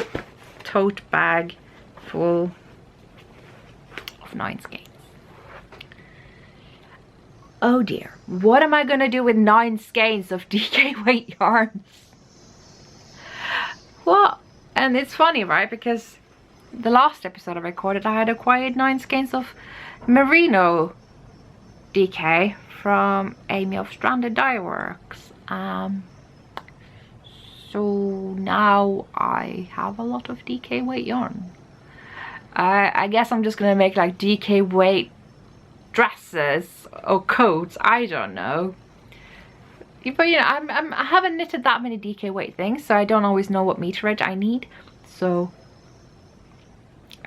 tote bag full of 9 skeins. Oh dear, what am I gonna do with 9 skeins of DK weight yarns? What? And it's funny, right? Because the last episode I recorded, I had acquired 9 skeins of Merino DK from Amy of Stranded Dye Works. So now I have a lot of DK weight yarn. I guess I'm just gonna make like DK weight dresses or coats, I don't know. But you know, I haven't knitted that many DK weight things, so I don't always know what meterage I need. So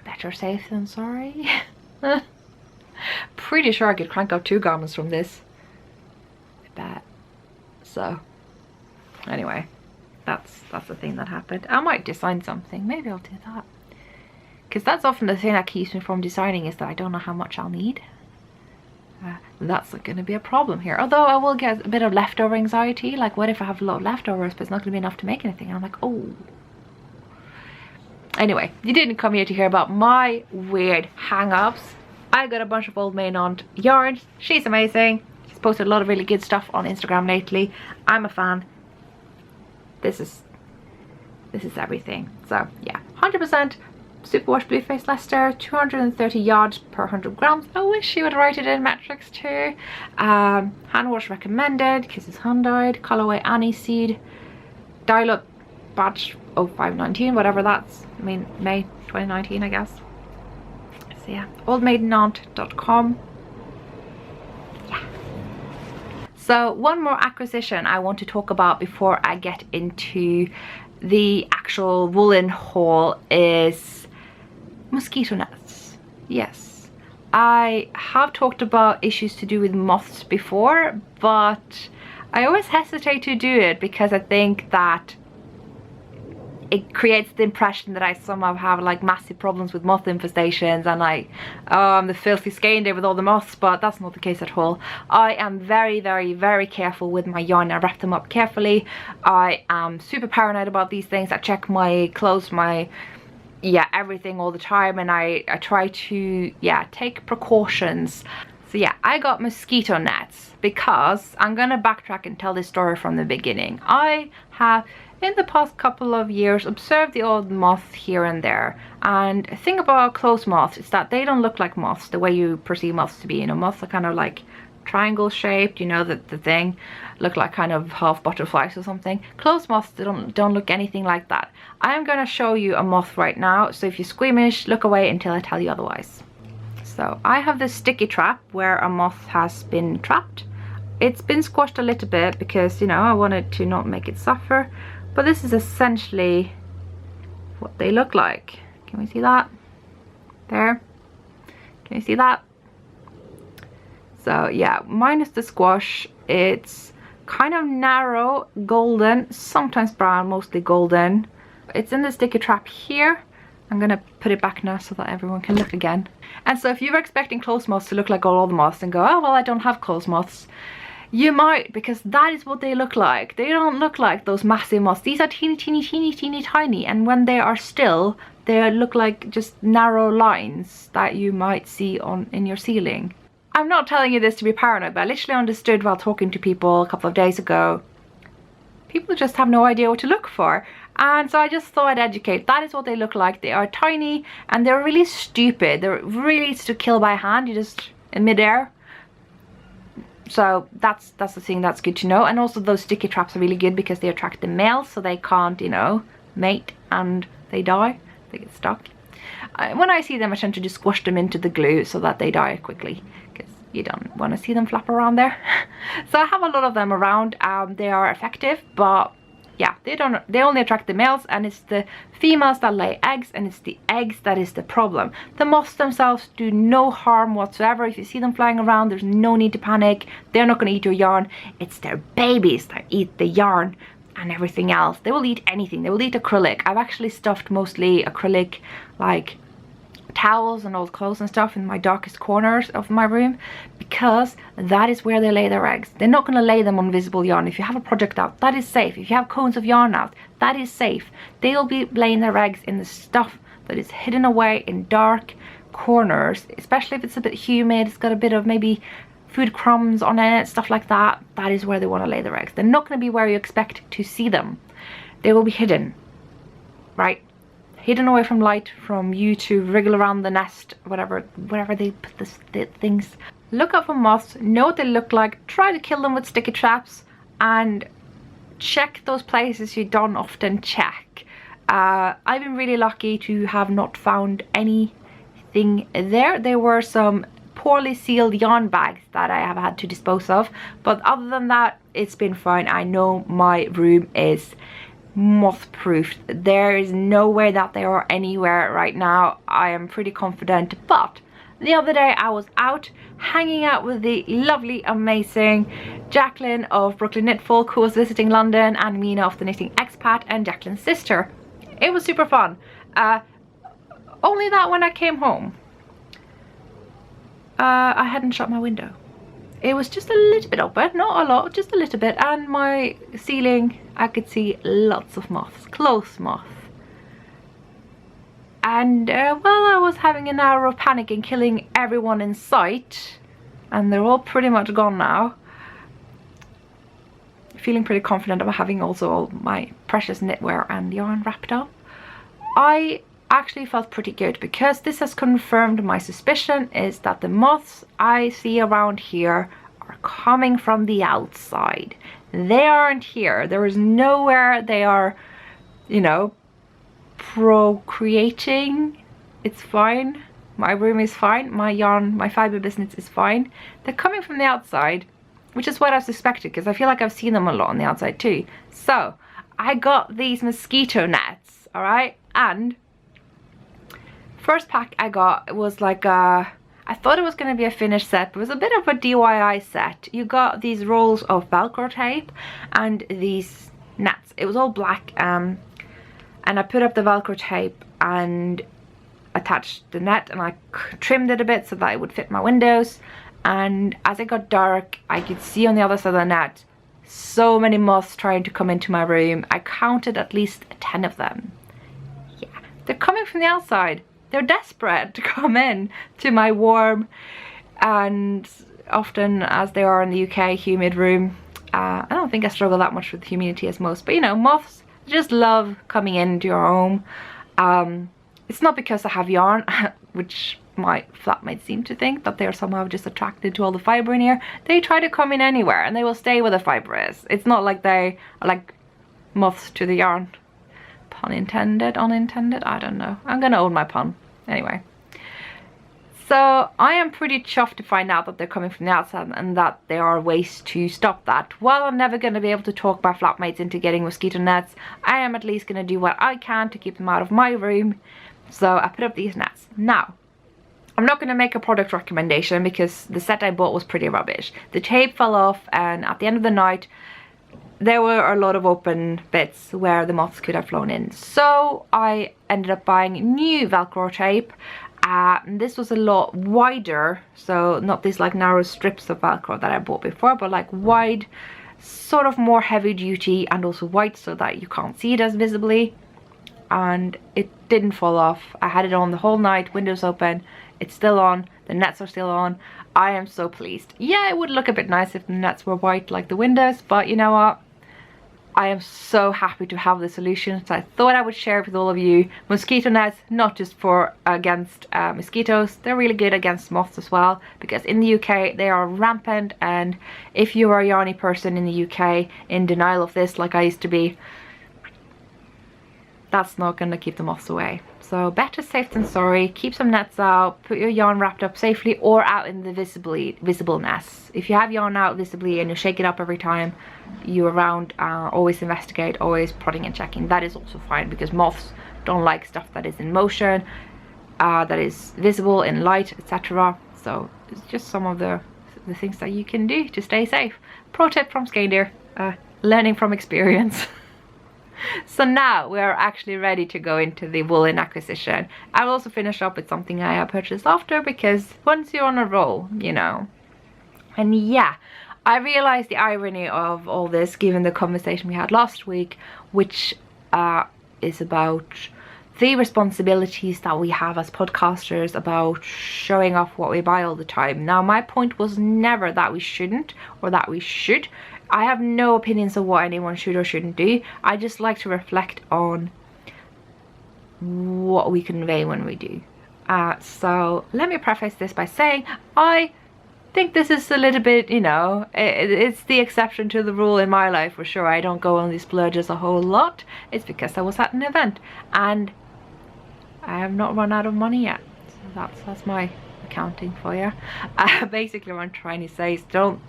better safe than sorry. Pretty sure I could crank out 2 garments from this, I bet. So anyway, that's the thing that happened. I might design something, maybe I'll do that, because that's often the thing that keeps me from designing, is that I don't know how much I'll need. That's not going to be a problem here, although I will get a bit of leftover anxiety, like what if I have a lot of leftovers but it's not going to be enough to make anything, and I'm like, oh. Anyway, you didn't come here to hear about my weird hang-ups. I got a bunch of old Maiden Aunt Yarns. She's amazing. She's posted a lot of really good stuff on Instagram lately. I'm a fan. This is everything. So yeah, 100% superwash Blueface Leicester, 230 yards per 100 grams. I wish she would write it in metrics too. Hand wash recommended, Kisses hand dyed, colorway Aniseseed, dial up batch 0519, whatever that's, I mean May 2019 I guess. So yeah, oldmaidenaunt.com. yeah. So one more acquisition I want to talk about before I get into the actual Woollen haul is mosquito nets. Yes, I have talked about issues to do with moths before, but I always hesitate to do it because I think that it creates the impression that I somehow have like massive problems with moth infestations and like, oh, I'm the filthy Skeindeer with all the moths, but that's not the case at all. I am very, very, very careful with my yarn. I wrap them up carefully. I am super paranoid about these things. I check my clothes, everything all the time, and I try to take precautions. So yeah, I got mosquito nets because I'm gonna backtrack and tell this story from the beginning. I have in the past couple of years observed the odd moth here and there, and the thing about clothes moths is that they don't look like moths the way you perceive moths to be. You know, moths are kind of like triangle shaped, you know, the thing look like kind of half butterflies or something. Clothes moths don't look anything like that. I am going to show you a moth right now, so if you're squeamish, look away until I tell you otherwise. So I have this sticky trap where a moth has been trapped. It's been squashed a little bit because, you know, I wanted to not make it suffer, but this is essentially what they look like. Can we see that? There. Can you see that? So yeah, minus the squash, it's kind of narrow, golden, sometimes brown, mostly golden. It's in the sticky trap here. I'm gonna put it back now so that everyone can look again. And so if you were expecting clothes moths to look like all the moths and go, oh well, I don't have clothes moths, you might, because that is what they look like. They don't look like those massive moths. These are teeny, teeny, teeny, teeny, tiny, and when they are still, they look like just narrow lines that you might see in your ceiling. I'm not telling you this to be paranoid, but I literally understood while talking to people a couple of days ago. People just have no idea what to look for. And so I just thought I'd educate. That is what they look like. They are tiny and they're really stupid. They're really easy to kill by hand. You just in midair. So that's the thing that's good to know. And also those sticky traps are really good because they attract the males, so they can't, you know, mate and they die. They get stuck. When I see them, I tend to just squash them into the glue so that they die quickly, because you don't want to see them flap around there. So I have a lot of them around. They are effective, but yeah, they only attract the males, and it's the females that lay eggs, and it's the eggs that is the problem. The moths themselves do no harm whatsoever. If you see them flying around, there's no need to panic. They're not going to eat your yarn. It's their babies that eat the yarn and everything else. They will eat anything. They will eat acrylic. I've actually stuffed mostly acrylic, like towels and old clothes and stuff, in my darkest corners of my room, because that is where they lay their eggs. They're not going to lay them on visible yarn. If you have a project out, that is safe. If you have cones of yarn out, that is safe. They'll be laying their eggs in the stuff that is hidden away in dark corners, especially if it's a bit humid, it's got a bit of maybe food crumbs on it, stuff like that. That is where they want to lay their eggs. They're not going to be where you expect to see them. They will be hidden, right? Hidden away from light, from you to wriggle around the nest, whatever they put the things. Look out for moths, know what they look like, try to kill them with sticky traps, and check those places you don't often check. I've been really lucky to have not found anything there. There were some poorly sealed yarn bags that I have had to dispose of, but other than that, it's been fine. I know my room is moth proofed. There is no way that they are anywhere right now. I am pretty confident. But the other day I was out hanging out with the lovely, amazing Jacqueline of Brooklyn Knitfolk, who was visiting London, and Mina of the Knitting Expat, and Jacqueline's sister. It was super fun. Only that when I came home, I hadn't shut my window. It was just a little bit open, not a lot, just a little bit, and my ceiling, I could see lots of moths, close moths. And well, I was having an hour of panic and killing everyone in sight, and they're all pretty much gone now. Feeling pretty confident about having also all my precious knitwear and yarn wrapped up. I actually felt pretty good, because this has confirmed my suspicion is that the moths I see around here are coming from the outside. They aren't here. There is nowhere they are, you know, procreating. It's fine. My room is fine. My yarn, my fiber business is fine. They're coming from the outside, which is what I suspected, because I feel like I've seen them a lot on the outside too. So I got these mosquito nets, all right, and first pack I got was like a, I thought it was going to be a finished set, but it was a bit of a DIY set. You got these rolls of Velcro tape and these nets. It was all black, and I put up the Velcro tape and attached the net, and I trimmed it a bit so that it would fit my windows. And as it got dark, I could see on the other side of the net so many moths trying to come into my room. I counted at least 10 of them. Yeah, they're coming from the outside. They're desperate to come in to my warm, and often, as they are in the UK, humid room. I don't think I struggle that much with humidity as most, but you know, moths just love coming into your home. It's not because I have yarn, which my flatmates seem to think, that they're somehow just attracted to all the fibre in here. They try to come in anywhere, and they will stay where the fibre is. It's not like they are like moths to the yarn. Pun intended, unintended, I don't know. I'm gonna own my pun. Anyway. So I am pretty chuffed to find out that they're coming from the outside, and that there are ways to stop that. While I'm never going to be able to talk my flatmates into getting mosquito nets, I am at least going to do what I can to keep them out of my room. So I put up these nets. Now, I'm not going to make a product recommendation, because the set I bought was pretty rubbish. The tape fell off, and at the end of the night, there were a lot of open bits where the moths could have flown in. So I ended up buying new Velcro tape. This was a lot wider, so not these like narrow strips of Velcro that I bought before, but like wide, sort of more heavy duty, and also white so that you can't see it as visibly. And it didn't fall off. I had it on the whole night, windows open. It's still on, the nets are still on. I am so pleased. Yeah, it would look a bit nice if the nets were white like the windows, but you know what? I am so happy to have the solution, so I thought I would share it with all of you. Mosquito nets, not just for against mosquitoes, they're really good against moths as well, because in the UK they are rampant, and if you are a yarny person in the UK in denial of this, like I used to be, that's not going to keep the moths away. So better safe than sorry. Keep some nets out, put your yarn wrapped up safely or out in the visible nests. If you have yarn out visibly and you shake it up every time you're around, always investigate, always prodding and checking. That is also fine, because moths don't like stuff that is in motion, that is visible in light, etc. So it's just some of the things that you can do to stay safe. Pro tip from Skeindeer, learning from experience. So now we're actually ready to go into the Woollen acquisition. I'll also finish up with something I have purchased after, because once you're on a roll, you know. And yeah, I realized the irony of all this given the conversation we had last week, which is about the responsibilities that we have as podcasters about showing off what we buy all the time. Now, my point was never that we shouldn't or that we should. I have no opinions of what anyone should or shouldn't do. I just like to reflect on what we convey when we do. So let me preface this by saying I think this is a little bit, you know, it's the exception to the rule in my life for sure. I don't go on these splurges a whole lot. It's because I was at an event and I have not run out of money yet. So that's my accounting for you. Basically what I'm trying to say is, don't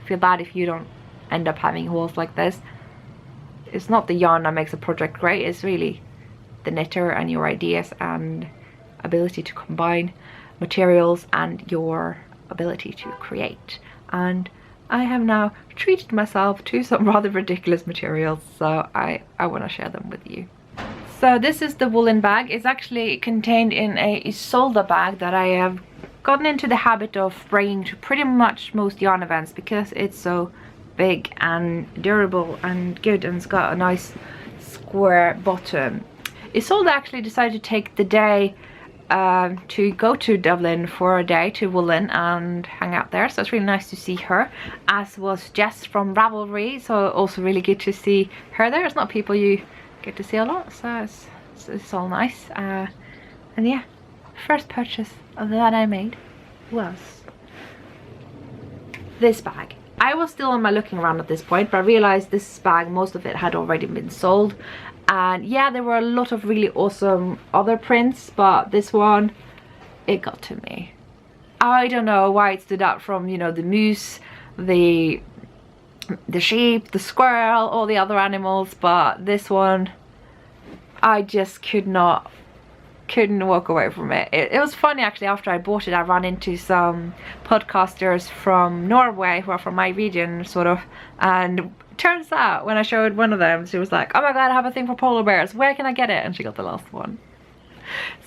feel bad if you don't end up having hauls like this. It's not the yarn that makes a project great, it's really the knitter and your ideas and ability to combine materials and your ability to create. And I have now treated myself to some rather ridiculous materials, so I want to share them with you. So this is the Woollen bag. It's actually contained in a Isolde bag that I have gotten into the habit of bringing to pretty much most yarn events because it's so big and durable and good, and it's got a nice square bottom. Isolde actually decided to take the day to go to Dublin for a day to Woollinn and hang out there, so it's really nice to see her, as was Jess from Ravelry, so also really good to see her there. It's not people you get to see a lot, so it's all nice. And yeah, first purchase that I made was this bag. I was still on my looking around at this point, but I realized this bag, most of it had already been sold. And yeah, there were a lot of really awesome other prints, but this one, it got to me. I don't know why it stood out from, you know, the moose, the sheep, the squirrel, all the other animals, but this one, I just couldn't walk away from it. It was funny actually. After I bought it, I ran into some podcasters from Norway who are from my region sort of, and turns out when I showed one of them, she was like, oh my god, I have a thing for polar bears, where can I get it? And she got the last one.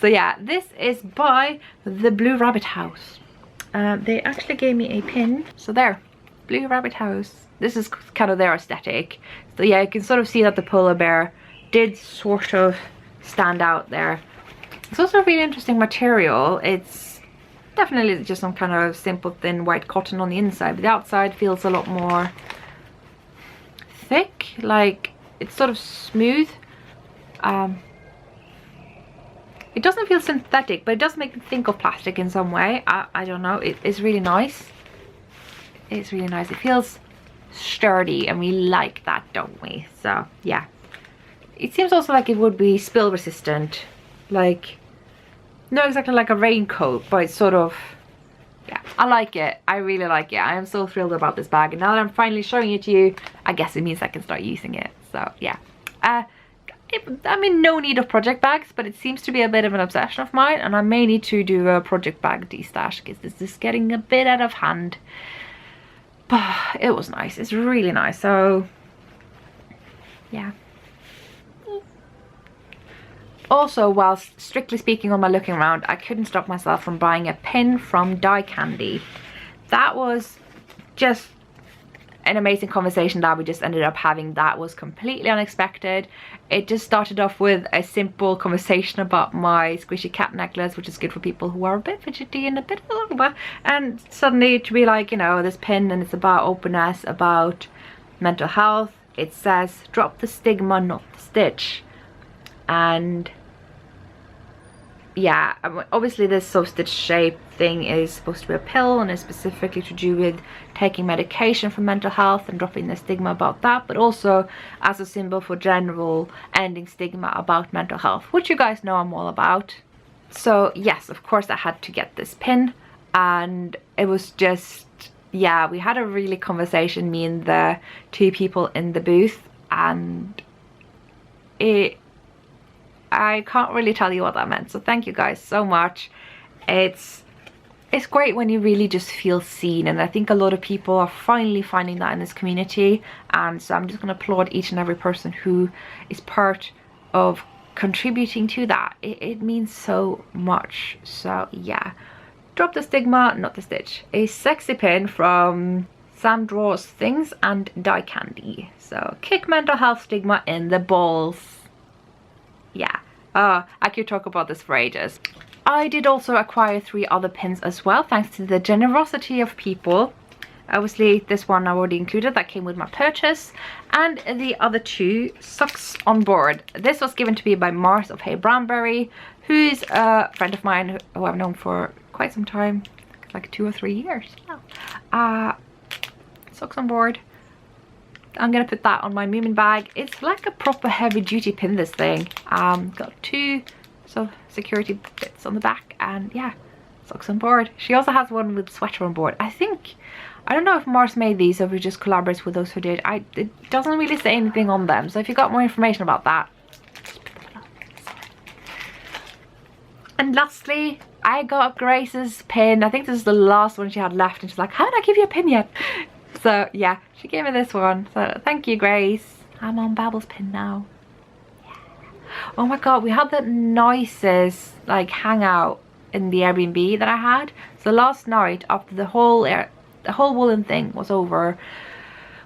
So yeah, this is by the Blue Rabbit House. They actually gave me a pin, so there, Blue Rabbit House. This is kind of their aesthetic. So yeah, you can sort of see that the polar bear did sort of stand out there. It's also a really interesting material. It's definitely just some kind of simple thin white cotton on the inside, but the outside feels a lot more thick, like it's sort of smooth. It doesn't feel synthetic, but it does make me think of plastic in some way. I don't know, it's really nice. It's really nice. It feels sturdy and we like that, don't we? So yeah, it seems also like it would be spill resistant, like not exactly like a raincoat, but it's sort of, yeah, I like it. I really like it. I am so thrilled about this bag, and now that I'm finally showing it to you, I guess it means I can start using it. So yeah, I'm in no need of project bags, but it seems to be a bit of an obsession of mine, and I may need to do a project bag destash because this is getting a bit out of hand. But it was nice. It's really nice. So yeah. Also, whilst strictly speaking on my looking around, I couldn't stop myself from buying a pin from Dye Candy. That was just an amazing conversation that we just ended up having. That was completely unexpected. It just started off with a simple conversation about my squishy cat necklace, which is good for people who are a bit fidgety and a bit, and suddenly to be like, you know, this pin, and it's about openness, about mental health. It says, drop the stigma, not the stitch. And yeah, obviously this soap stitch shape thing is supposed to be a pill and is specifically to do with taking medication for mental health and dropping the stigma about that, but also as a symbol for general ending stigma about mental health, which you guys know I'm all about. So yes, of course I had to get this pin, and it was just, yeah, we had a really conversation, me and the two people in the booth, and I can't really tell you what that meant. So thank you guys so much. It's great when you really just feel seen, and I think a lot of people are finally finding that in this community, and so I'm just going to applaud each and every person who is part of contributing to that. It means so much. So yeah, drop the stigma, not the stitch. A sexy pin from Sam Draws Things and Die Candy. So kick mental health stigma in the balls. Yeah, I could talk about this for ages. I did also acquire 3 other pins as well, thanks to the generosity of people. Obviously this one I already included, that came with my purchase, and the other 2 socks on board. This was given to me by Mars of heybrownberry, who's a friend of mine who I've known for quite some time, like 2 or 3 years now. Socks on board. I'm gonna put that on my Meabh bag. It's like a proper heavy duty pin, this thing. Got 2 so security bits on the back, and yeah, socks on board. She also has one with sweater on board. I don't know if Mars made these or if we just collaborates with those who did. It doesn't really say anything on them, so if you got more information about that, just put that below. And lastly, I got Grace's pin. I think this is the last one she had left, and she's like, haven't I give you a pin yet? So yeah, she gave me this one, so thank you, Grace. I'm on Babbles pin now. Yeah. Oh my god, we had the nicest like hangout in the Airbnb that I had. So last night, after the whole Woollen thing was over,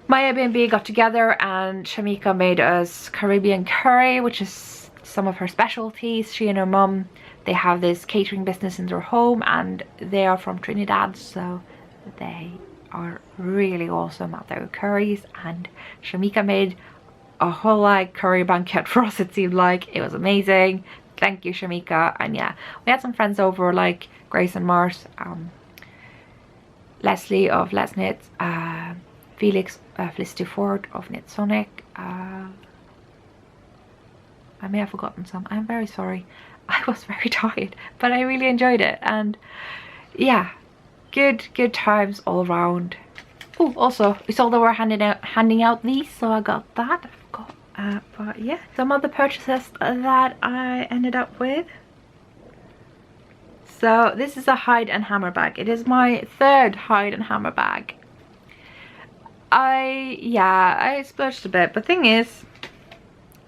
my Airbnb got together and Shamika made us Caribbean curry, which is some of her specialties. She and her mum, they have this catering business in their home, and they are from Trinidad, so they are really awesome at their curries, and Shamika made a whole like curry banquet for us. It seemed like it was amazing. Thank you, Shamika. And yeah, we had some friends over like Grace and Mars, Leslie of Let's Knit, Felix Felicity Ford of Knit Sonic. I may have forgotten some. I'm very sorry. I was very tired, but I really enjoyed it, and yeah, good times all around. Oh, also we saw they were handing out these, so I got that. I forgot, but yeah, some other purchases that I ended up with. So this is a hide and hammer bag. It is my 3rd hide and hammer bag. I splurged a bit, but thing is,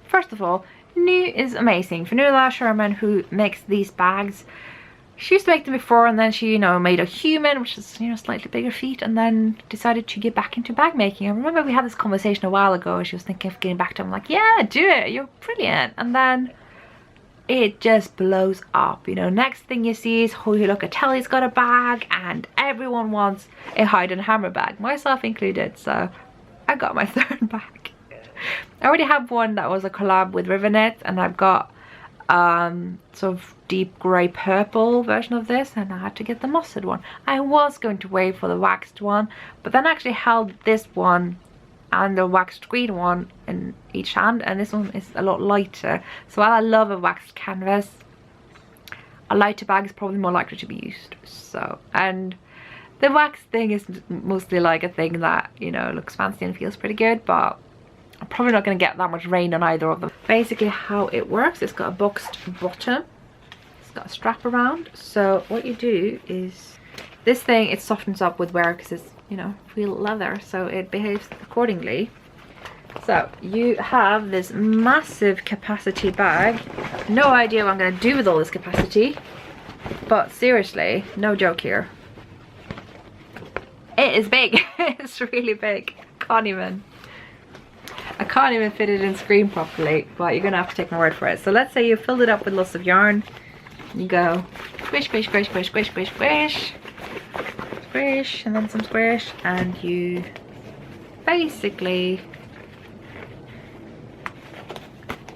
first of all, Nu is amazing. Fionnuala Sherman, who makes these bags, she used to make them before, and then she, you know, made a human, which is, you know, slightly bigger feet, and then decided to get back into bag making. I remember we had this conversation a while ago. She was thinking of getting back to it. I'm like, yeah, do it, you're brilliant. And then it just blows up, you know. Next thing you see is, oh, look, Atelli's got a bag, and everyone wants a hide and hammer bag, myself included. So I got my 3rd bag. I already have one that was a collab with River Knit, and I've got sort of deep grey purple version of this, and I had to get the mustard one. I was going to wait for the waxed one, but then I actually held this one and the waxed green one in each hand, and this one is a lot lighter. So while I love a waxed canvas, a lighter bag is probably more likely to be used. So, and the wax thing is mostly like a thing that, you know, looks fancy and feels pretty good, but I'm probably not going to get that much rain on either of them. Basically how it works, it's got a boxed bottom, it's got a strap around. So what you do is, this thing, it softens up with wear because it's, you know, real leather, so it behaves accordingly. So you have this massive capacity bag. No idea what I'm going to do with all this capacity, but seriously, no joke here. It is big. It's really big. I can't even fit it in screen properly, but you're gonna have to take my word for it. So let's say you filled it up with lots of yarn. You go squish, squish, squish, squish, squish, squish, squish, squish, and then some squish, and you basically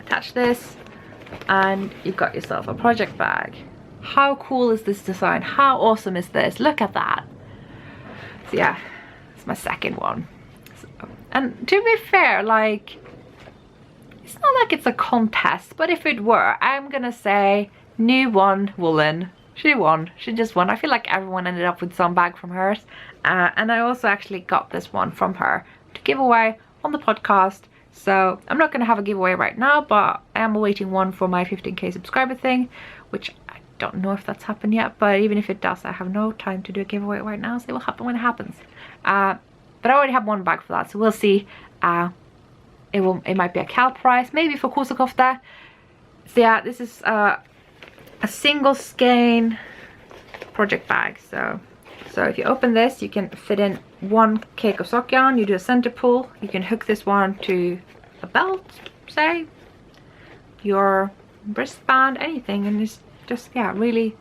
attach this, and you've got yourself a project bag. How cool is this design? How awesome is this? Look at that. So yeah, it's my second one. So, and to be fair, like, it's not like it's a contest, but if it were, I'm gonna say new one, Woollen. She won. She just won. I feel like everyone ended up with some bag from hers. And I also actually got this one from her to give away on the podcast. So I'm not going to have a giveaway right now, but I am awaiting one for my 15k subscriber thing, which I don't know if that's happened yet. But even if it does, I have no time to do a giveaway right now, so it will happen when it happens. But I already have one bag for that, so we'll see. It might be a Cal price, maybe for Kusakofta. So yeah, this is a single skein project bag. So if you open this, you can fit in one cake of sock yarn. You do a center pull. You can hook this one to a belt, say, your wristband, anything, and it's just, yeah, really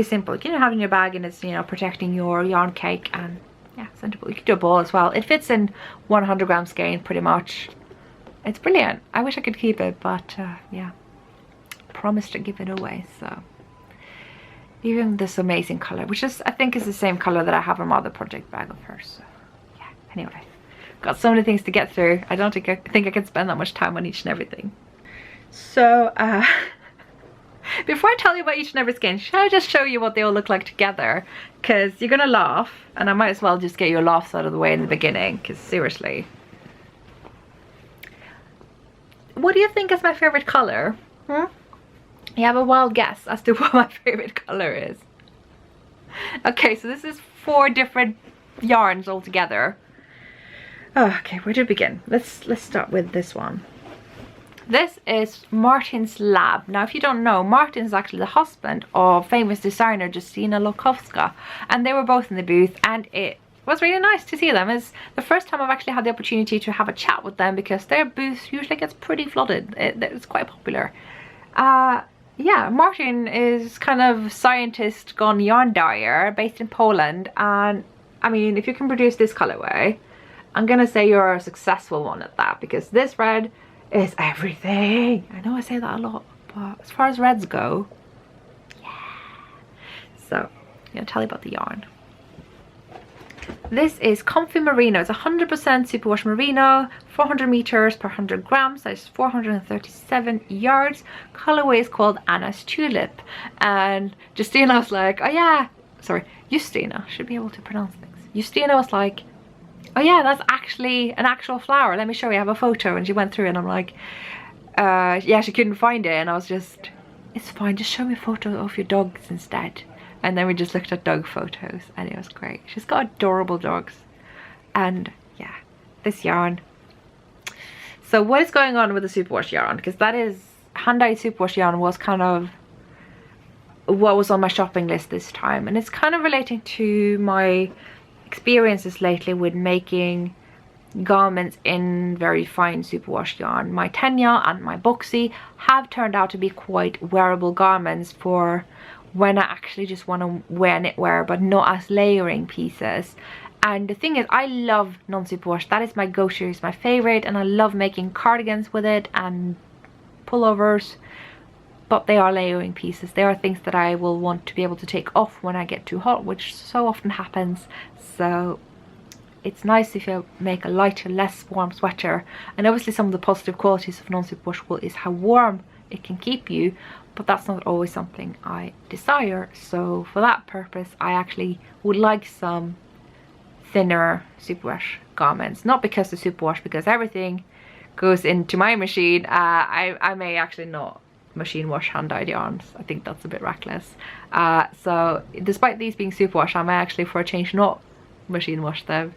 simple. You can have it in your bag, and it's, you know, protecting your yarn cake. And yeah, center pull. You can do a ball as well. It fits in 100 gram skein pretty much. It's brilliant. I wish I could keep it, but yeah, promised to give it away. So even this amazing color, which is, I think, is the same color that I have on my other project bag of hers. So yeah, anyway, got so many things to get through. I don't think I can spend that much time on each and everything. So before I tell you about each and every skein, shall I just show you what they all look like together? Because you're gonna laugh, and I might as well just get your laughs out of the way in the beginning, because seriously, what do you think is my favorite color? You have a wild guess as to what my favorite color is. Okay, so this is 4 different yarns all together. Oh, okay, where to begin? Let's start with this one. This is Martin's Lab. Now, if you don't know, Martin is actually the husband of famous designer Justyna Lokowska, and they were both in the booth, and it was really nice to see them. It's the first time I've actually had the opportunity to have a chat with them, because their booth usually gets pretty flooded. It's quite popular. Yeah, Martin is kind of scientist gone yarn dyer, based in Poland, and I mean, if you can produce this colorway, I'm gonna say you're a successful one at that, because this red is everything. I know I say that a lot, but as far as reds go, yeah. So I'm gonna tell you about the yarn. This is Comfy Merino. It's 100% superwash merino, 400 meters per 100 grams, size 437 yards. Colorway is called Anna's Tulip. And Justyna was like, oh yeah, sorry, Justyna, should be able to pronounce things. Justyna was like, oh yeah, that's actually an actual flower. Let me show you, I have a photo. And she went through, and I'm like, yeah, she couldn't find it. And I was just, it's fine, just show me a photo of your dogs instead. And then we just looked at dog photos, and it was great. She's got adorable dogs. And yeah, this yarn. So what is going on with the superwash yarn? Because that is, hand-dyed superwash yarn was kind of what was on my shopping list this time. And it's kind of relating to my experiences lately with making garments in very fine superwash yarn. My Tenya and my Boxy have turned out to be quite wearable garments for when I actually just want to wear knitwear, but not as layering pieces. And the thing is, I love non-superwash. That is my go-to, it's my favorite, and I love making cardigans with it and pullovers, but they are layering pieces. They are things that I will want to be able to take off when I get too hot, which so often happens. So it's nice if you make a lighter, less warm sweater. And obviously some of the positive qualities of non-superwash wool is how warm it can keep you, but that's not always something I desire. So for that purpose, I actually would like some thinner superwash garments. Not because the superwash, because everything goes into my machine. I may actually not machine wash hand-dyed yarns. I think that's a bit reckless. So despite these being superwash, I may actually, for a change, not machine wash them.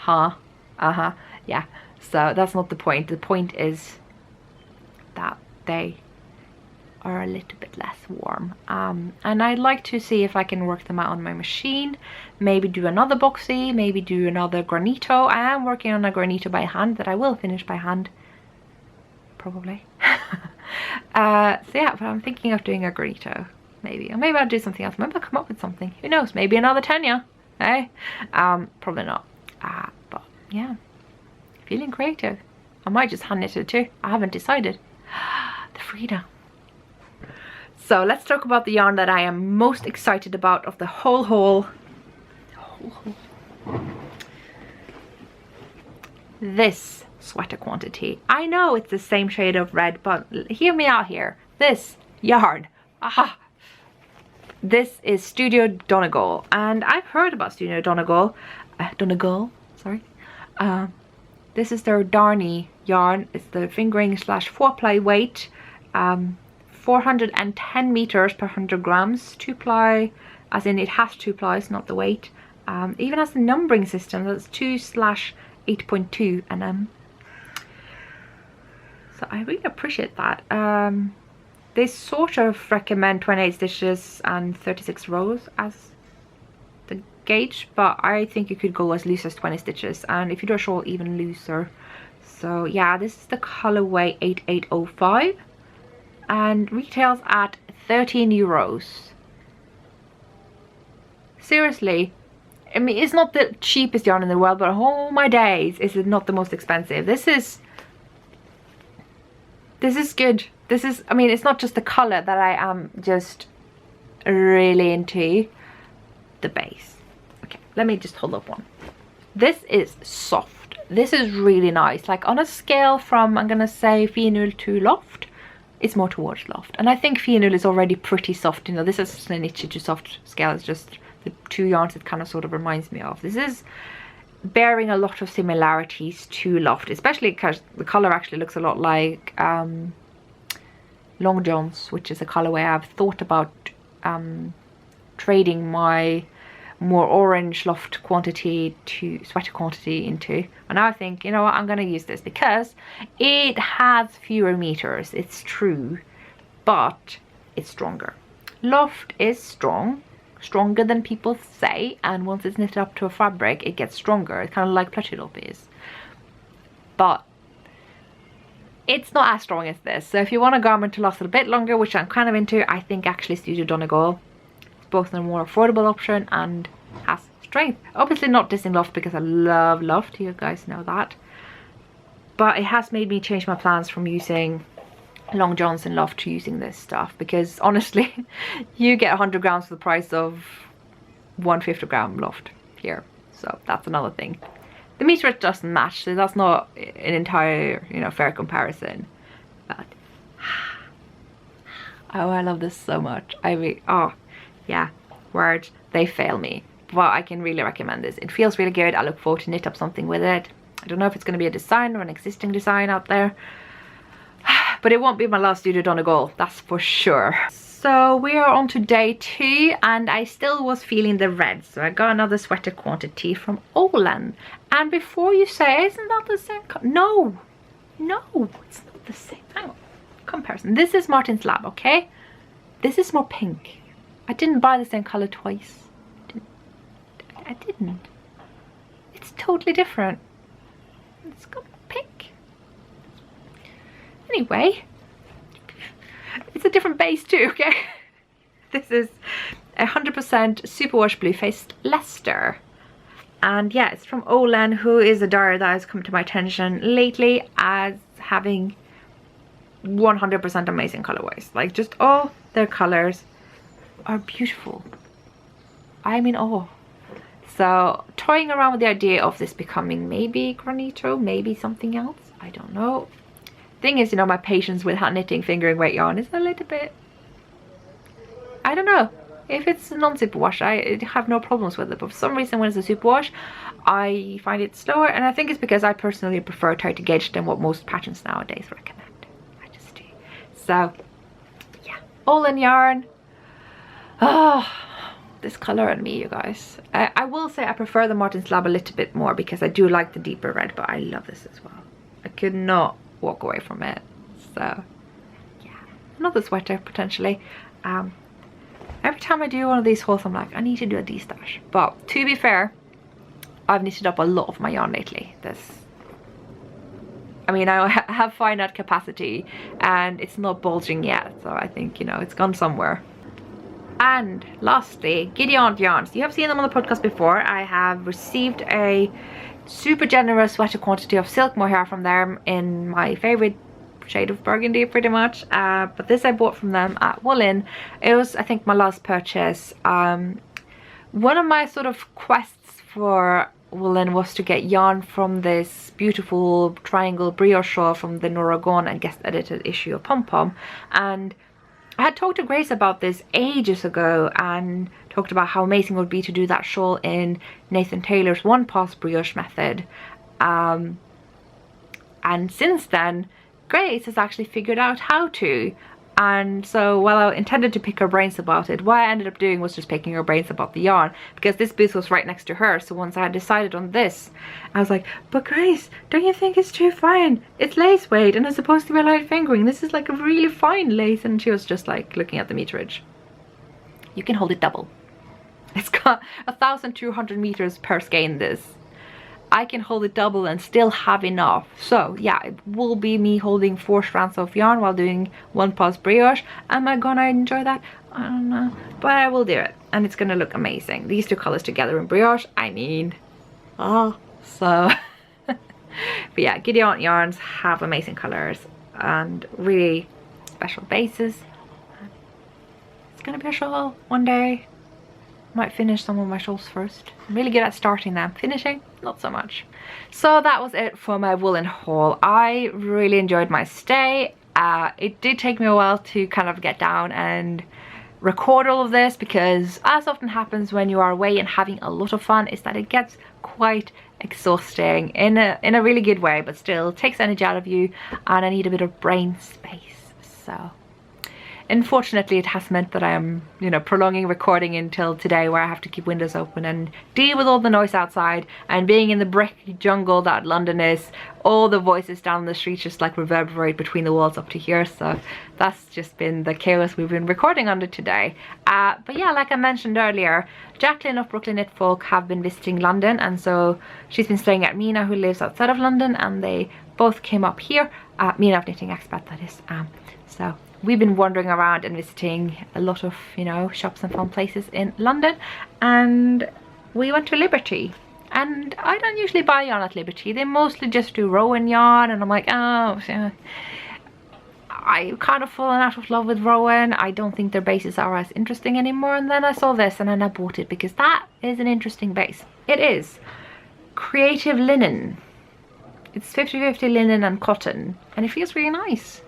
Yeah, so that's not the point. The point is that they are a little bit less warm, and I'd like to see if I can work them out on my machine. Maybe do another Boxy, maybe do another granito. I am working on a granito by hand that I will finish by hand, probably. So yeah, but I'm thinking of doing a granito, maybe, or maybe I'll do something else. Maybe I'll come up with something, who knows, maybe another Tenya, eh? Probably not, but yeah, feeling creative. I might just hand knit it too, I haven't decided. The Frida. So let's talk about the yarn that I am most excited about of the whole haul. This sweater quantity. I know it's the same shade of red, but hear me out here. This yarn. Aha! This is Studio Donnegal, and I've heard about Studio Donnegal. Sorry. This is their Darnie yarn. It's the fingering / 4-ply weight. 410 meters per 100 grams. 2-ply, as in it has 2 plies, not the weight. Even has the numbering system. That's 2/8.2 nm. So I really appreciate that. They sort of recommend 28 stitches and 36 rows as the gauge, but I think you could go as loose as 20 stitches, and if you do a shawl, even looser. So yeah, this is the colorway 8805 and retails at 13 euros. Seriously, I mean, it's not the cheapest yarn in the world, but oh my days, is it not the most expensive. This is good. This is, I mean, it's not just the color that I am just really into. The base. Okay, let me just hold up one. This is soft. This is really nice. Like on a scale from, I'm gonna say, Fionnual to Loft, it's more towards Loft. And I think Fionnual is already pretty soft. You know, this is an itchy to soft scale. It's just the two yarns it kind of sort of reminds me of. This is bearing a lot of similarities to Loft, especially because the color actually looks a lot like Long Johns, which is a colorway I've thought about trading my more orange Loft quantity to sweater quantity into. And now I think, you know what, I'm going to use this because it has fewer meters. It's true, but it's stronger. Loft is stronger than people say, and once it's knitted up to a fabric, it gets stronger. It's kind of like Tulip is, but it's not as strong as this. So if you want a garment to last a bit longer, which I'm kind of into, I think actually Studio Donnegal is both a more affordable option and has strength. Obviously not dissing Loft because I love Loft, you guys know that, but it has made me change my plans from using Long Johns and Loft to using this stuff, because honestly you get 100 grams for the price of 150 gram Loft here. So that's another thing. The meterage doesn't match, so that's not an entire, you know, fair comparison. But oh, I love this so much. I really, oh yeah, words, they fail me, but I can really recommend this. It feels really good. I look forward to knit up something with it. I don't know if it's going to be a design or an existing design out there, but it won't be my last Studio Donnegal, that's for sure. So we are on to day 2, and I still was feeling the red, so I got another sweater quantity from Olann. And before you say, isn't that the same no, it's not the same. Hang on, comparison. This is Martin's Lab, okay? This is more pink. I didn't buy the same color twice. I didn't. It's totally different. It's got pink. Anyway, it's a different base too, okay? This is 100% superwash blue-faced Leicester. And yeah, it's from Olann, who is a dyer that has come to my attention lately as having 100% amazing colorways. Like, just all their colors are beautiful. I'm in awe. So toying around with the idea of this becoming maybe granito, maybe something else, I don't know. Thing is, you know, my patience with hand knitting fingering weight yarn is a little bit, I don't know. If it's a non-superwash, I have no problems with it, but for some reason when it's a superwash, I find it slower, and I think it's because I personally prefer tighter gauge than what most patterns nowadays recommend. I just do. So yeah, Olann yarn. Oh, this color on me, you guys. I will say I prefer the Martin's Lab a little bit more because I do like the deeper red, but I love this as well. I could not walk away from it. So yeah, another sweater potentially. Every time I do one of these hauls, I'm like, I need to do a de-stash. But to be fair, I've knitted up a lot of my yarn lately. I mean, I have finite capacity and it's not bulging yet, so I think, you know, it's gone somewhere. And lastly, Giddy Aunt Yarns. You have seen them on the podcast before. I have received a super generous sweater quantity of silk mohair from them in my favorite shade of burgundy pretty much. But this I bought from them at Woollen. It was, I think, my last purchase. One of my sort of quests for Woollen was to get yarn from this beautiful triangle brioche shawl from the Nora Gone and guest edited issue of Pom Pom, and I had talked to Grace about this ages ago and talked about how amazing it would be to do that shawl in Nathan Taylor's one pass brioche method, and since then Grace has actually figured out how to. And so while I intended to pick her brains about it, what I ended up doing was just picking her brains about the yarn, because this booth was right next to her. So once I had decided on this, I was like, but Grace, don't you think it's too fine? It's lace weight and it's supposed to be light fingering. This is like a really fine lace. And she was just like looking at the meterage. You can hold it double. It's got 1,200 meters per skein this. I can hold it double and still have enough. So yeah, it will be me holding 4 strands of yarn while doing one pass brioche. Am I gonna enjoy that? I don't know, but I will do it and it's gonna look amazing. These 2 colors together in brioche, I mean, oh, so but yeah, Giddy Aunt Yarns have amazing colors and really special bases. It's gonna be a shawl one day. Might finish some of my shawls first. I'm really good at starting them. Finishing, not so much. So that was it for my Woollen haul. I really enjoyed my stay. It did take me a while to kind of get down and record all of this, because as often happens when you are away and having a lot of fun, is that it gets quite exhausting in a really good way, but still takes energy out of you, and I need a bit of brain space. So unfortunately, it has meant that I am, you know, prolonging recording until today, where I have to keep windows open and deal with all the noise outside, and being in the brick jungle that London is, all the voices down the street just like reverberate between the walls up to here. So that's just been the chaos we've been recording under today. But yeah, like I mentioned earlier, Jacqueline of Brooklyn Knit Folk have been visiting London, and so she's been staying at Mina, who lives outside of London, and they both came up here. Mina of Knitting Expat, that is. So we've been wandering around and visiting a lot of, you know, shops and fun places in London, and we went to Liberty. And I don't usually buy yarn at Liberty. They mostly just do Rowan yarn, and I'm like, oh, yeah. I've kind of fallen out of love with Rowan. I don't think their bases are as interesting anymore. And then I saw this and then I bought it because that is an interesting base. It is Creative Linen. It's 50-50 linen and cotton, and it feels really nice.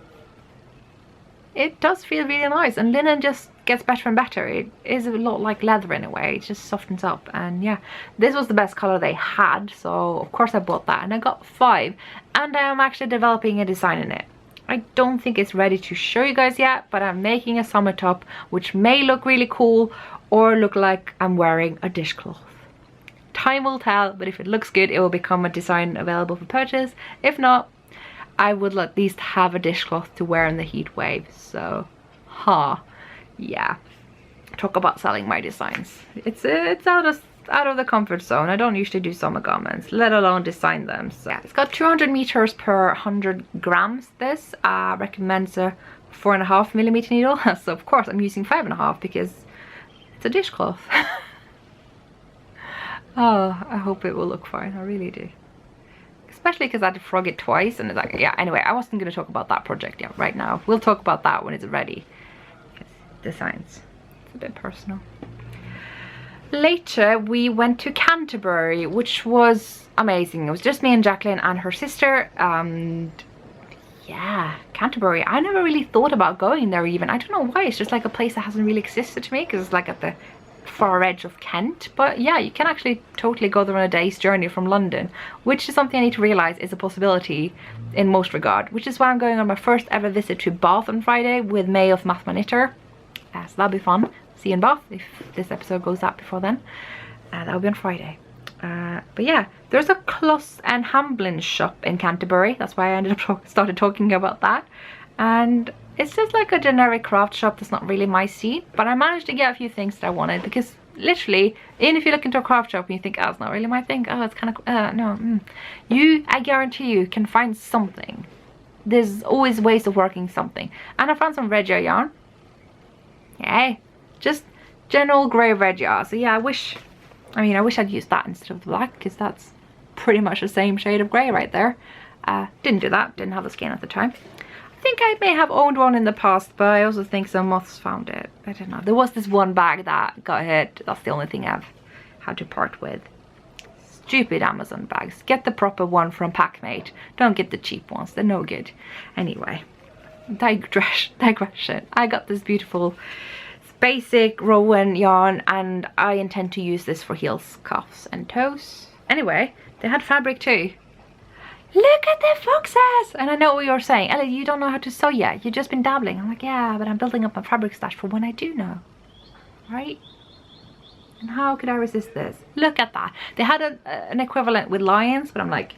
It does feel really nice, and linen just gets better and better. It is a lot like leather in a way. It just softens up, and yeah, this was the best color they had, so of course I bought that, and I got 5, and I am actually developing a design in it. I don't think it's ready to show you guys yet, but I'm making a summer top which may look really cool or look like I'm wearing a dishcloth. Time will tell, but if it looks good, it will become a design available for purchase. If not, I would at least have a dishcloth to wear in the heat wave. So, yeah. Talk about selling my designs. It's out of the comfort zone. I don't usually do summer garments, let alone design them. So yeah, it's got 200 meters per 100 grams. This recommends a 4.5mm needle. So of course I'm using 5.5 because it's a dishcloth. Oh, I hope it will look fine. I really do. Especially because I had to frog it twice, and it's like, yeah, anyway, I wasn't going to talk about that project yet right now. We'll talk about that when it's ready. Designs, it's a bit personal. Later we went to Canterbury, which was amazing. It was just me and Jacqueline and her sister, and yeah, Canterbury, I never really thought about going there even. I don't know why, it's just like a place that hasn't really existed to me because it's like at the far edge of Kent. But yeah, you can actually totally go there on a day's journey from London, which is something I need to realize is a possibility in most regard, which is why I'm going on my first ever visit to Bath on Friday with May of Math My Knitter. So that'll be fun. See you in Bath if this episode goes out before then. That'll be on Friday. But yeah, there's a Closs and Hamblin shop in Canterbury. That's why I ended up started talking about that. And it's just like a generic craft shop that's not really my scene, but I managed to get a few things that I wanted, because literally, even if you look into a craft shop and you think, oh, it's not really my thing, oh, it's kind of, no, I guarantee you can find something. There's always ways of working something. And I found some Regia yarn. Yay. Just general grey Regia. So yeah, I wish I'd used that instead of the black, because that's pretty much the same shade of grey right there. Didn't do that, didn't have the skein at the time. think I may have owned one in the past, but I also think some moths found it. I don't know. There was this one bag that got hit. That's the only thing I've had to part with. Stupid Amazon bags. Get the proper one from Packmate. Don't get the cheap ones. They're no good. Anyway, digression. I got this beautiful basic Rowan yarn, and I intend to use this for heels, cuffs and toes. Anyway, they had fabric too. Look at the foxes! And I know what you're saying. Ellie, you don't know how to sew yet. You've just been dabbling. I'm like, yeah, but I'm building up my fabric stash for when I do know. Right? And how could I resist this? Look at that. They had an equivalent with lions, but I'm like,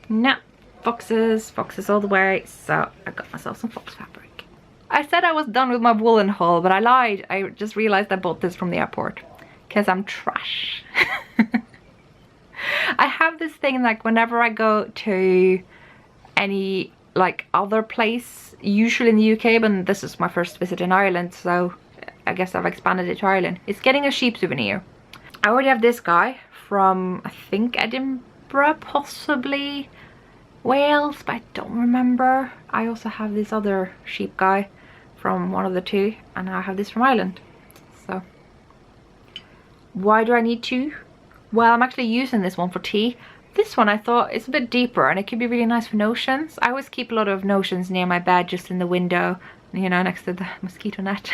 nah, foxes all the way. So I got myself some fox fabric. I said I was done with my Woollen haul, but I lied. I just realized I bought this from the airport because I'm trash. I have this thing, like whenever I go to any like other place, usually in the UK, but this is my first visit in Ireland, so I guess I've expanded it to Ireland. It's getting a sheep souvenir. I already have this guy from, I think, Edinburgh, possibly Wales, but I don't remember. I also have this other sheep guy from one of the two, and I have this from Ireland. So why do I need two? Well, I'm actually using this one for tea. This one I thought is a bit deeper and it could be really nice for notions. I always keep a lot of notions near my bed, just in the window, you know, next to the mosquito net.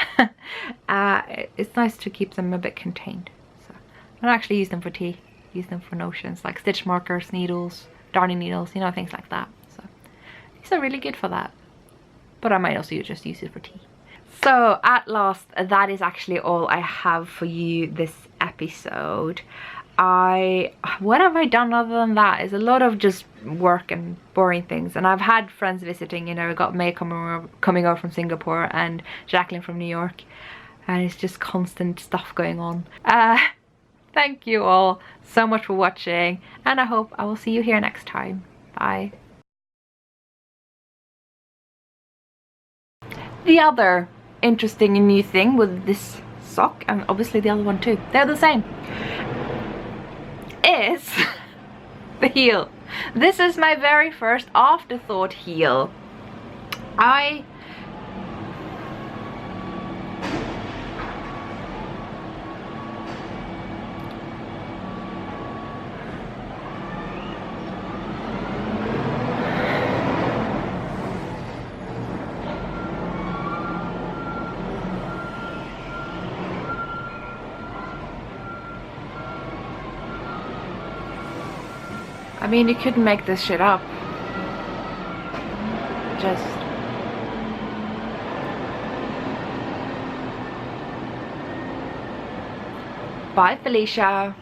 It's nice to keep them a bit contained. So I don't actually use them for tea. Use them for notions, like stitch markers, needles, darning needles, you know, things like that. So these are really good for that. But I might also just use it for tea. So at last, that is actually all I have for you this episode. What have I done other than that? Is a lot of just work and boring things, and I've had friends visiting, you know. I got May coming over from Singapore and Jacqueline from New York, and it's just constant stuff going on. Thank you all so much for watching, and I hope I will see you here next time. Bye. The other interesting and new thing with this sock, and obviously the other one too, they're the same, is the heel. This is my very first Afterthought heel. I mean, you couldn't make this shit up. Just... Bye, Felicia.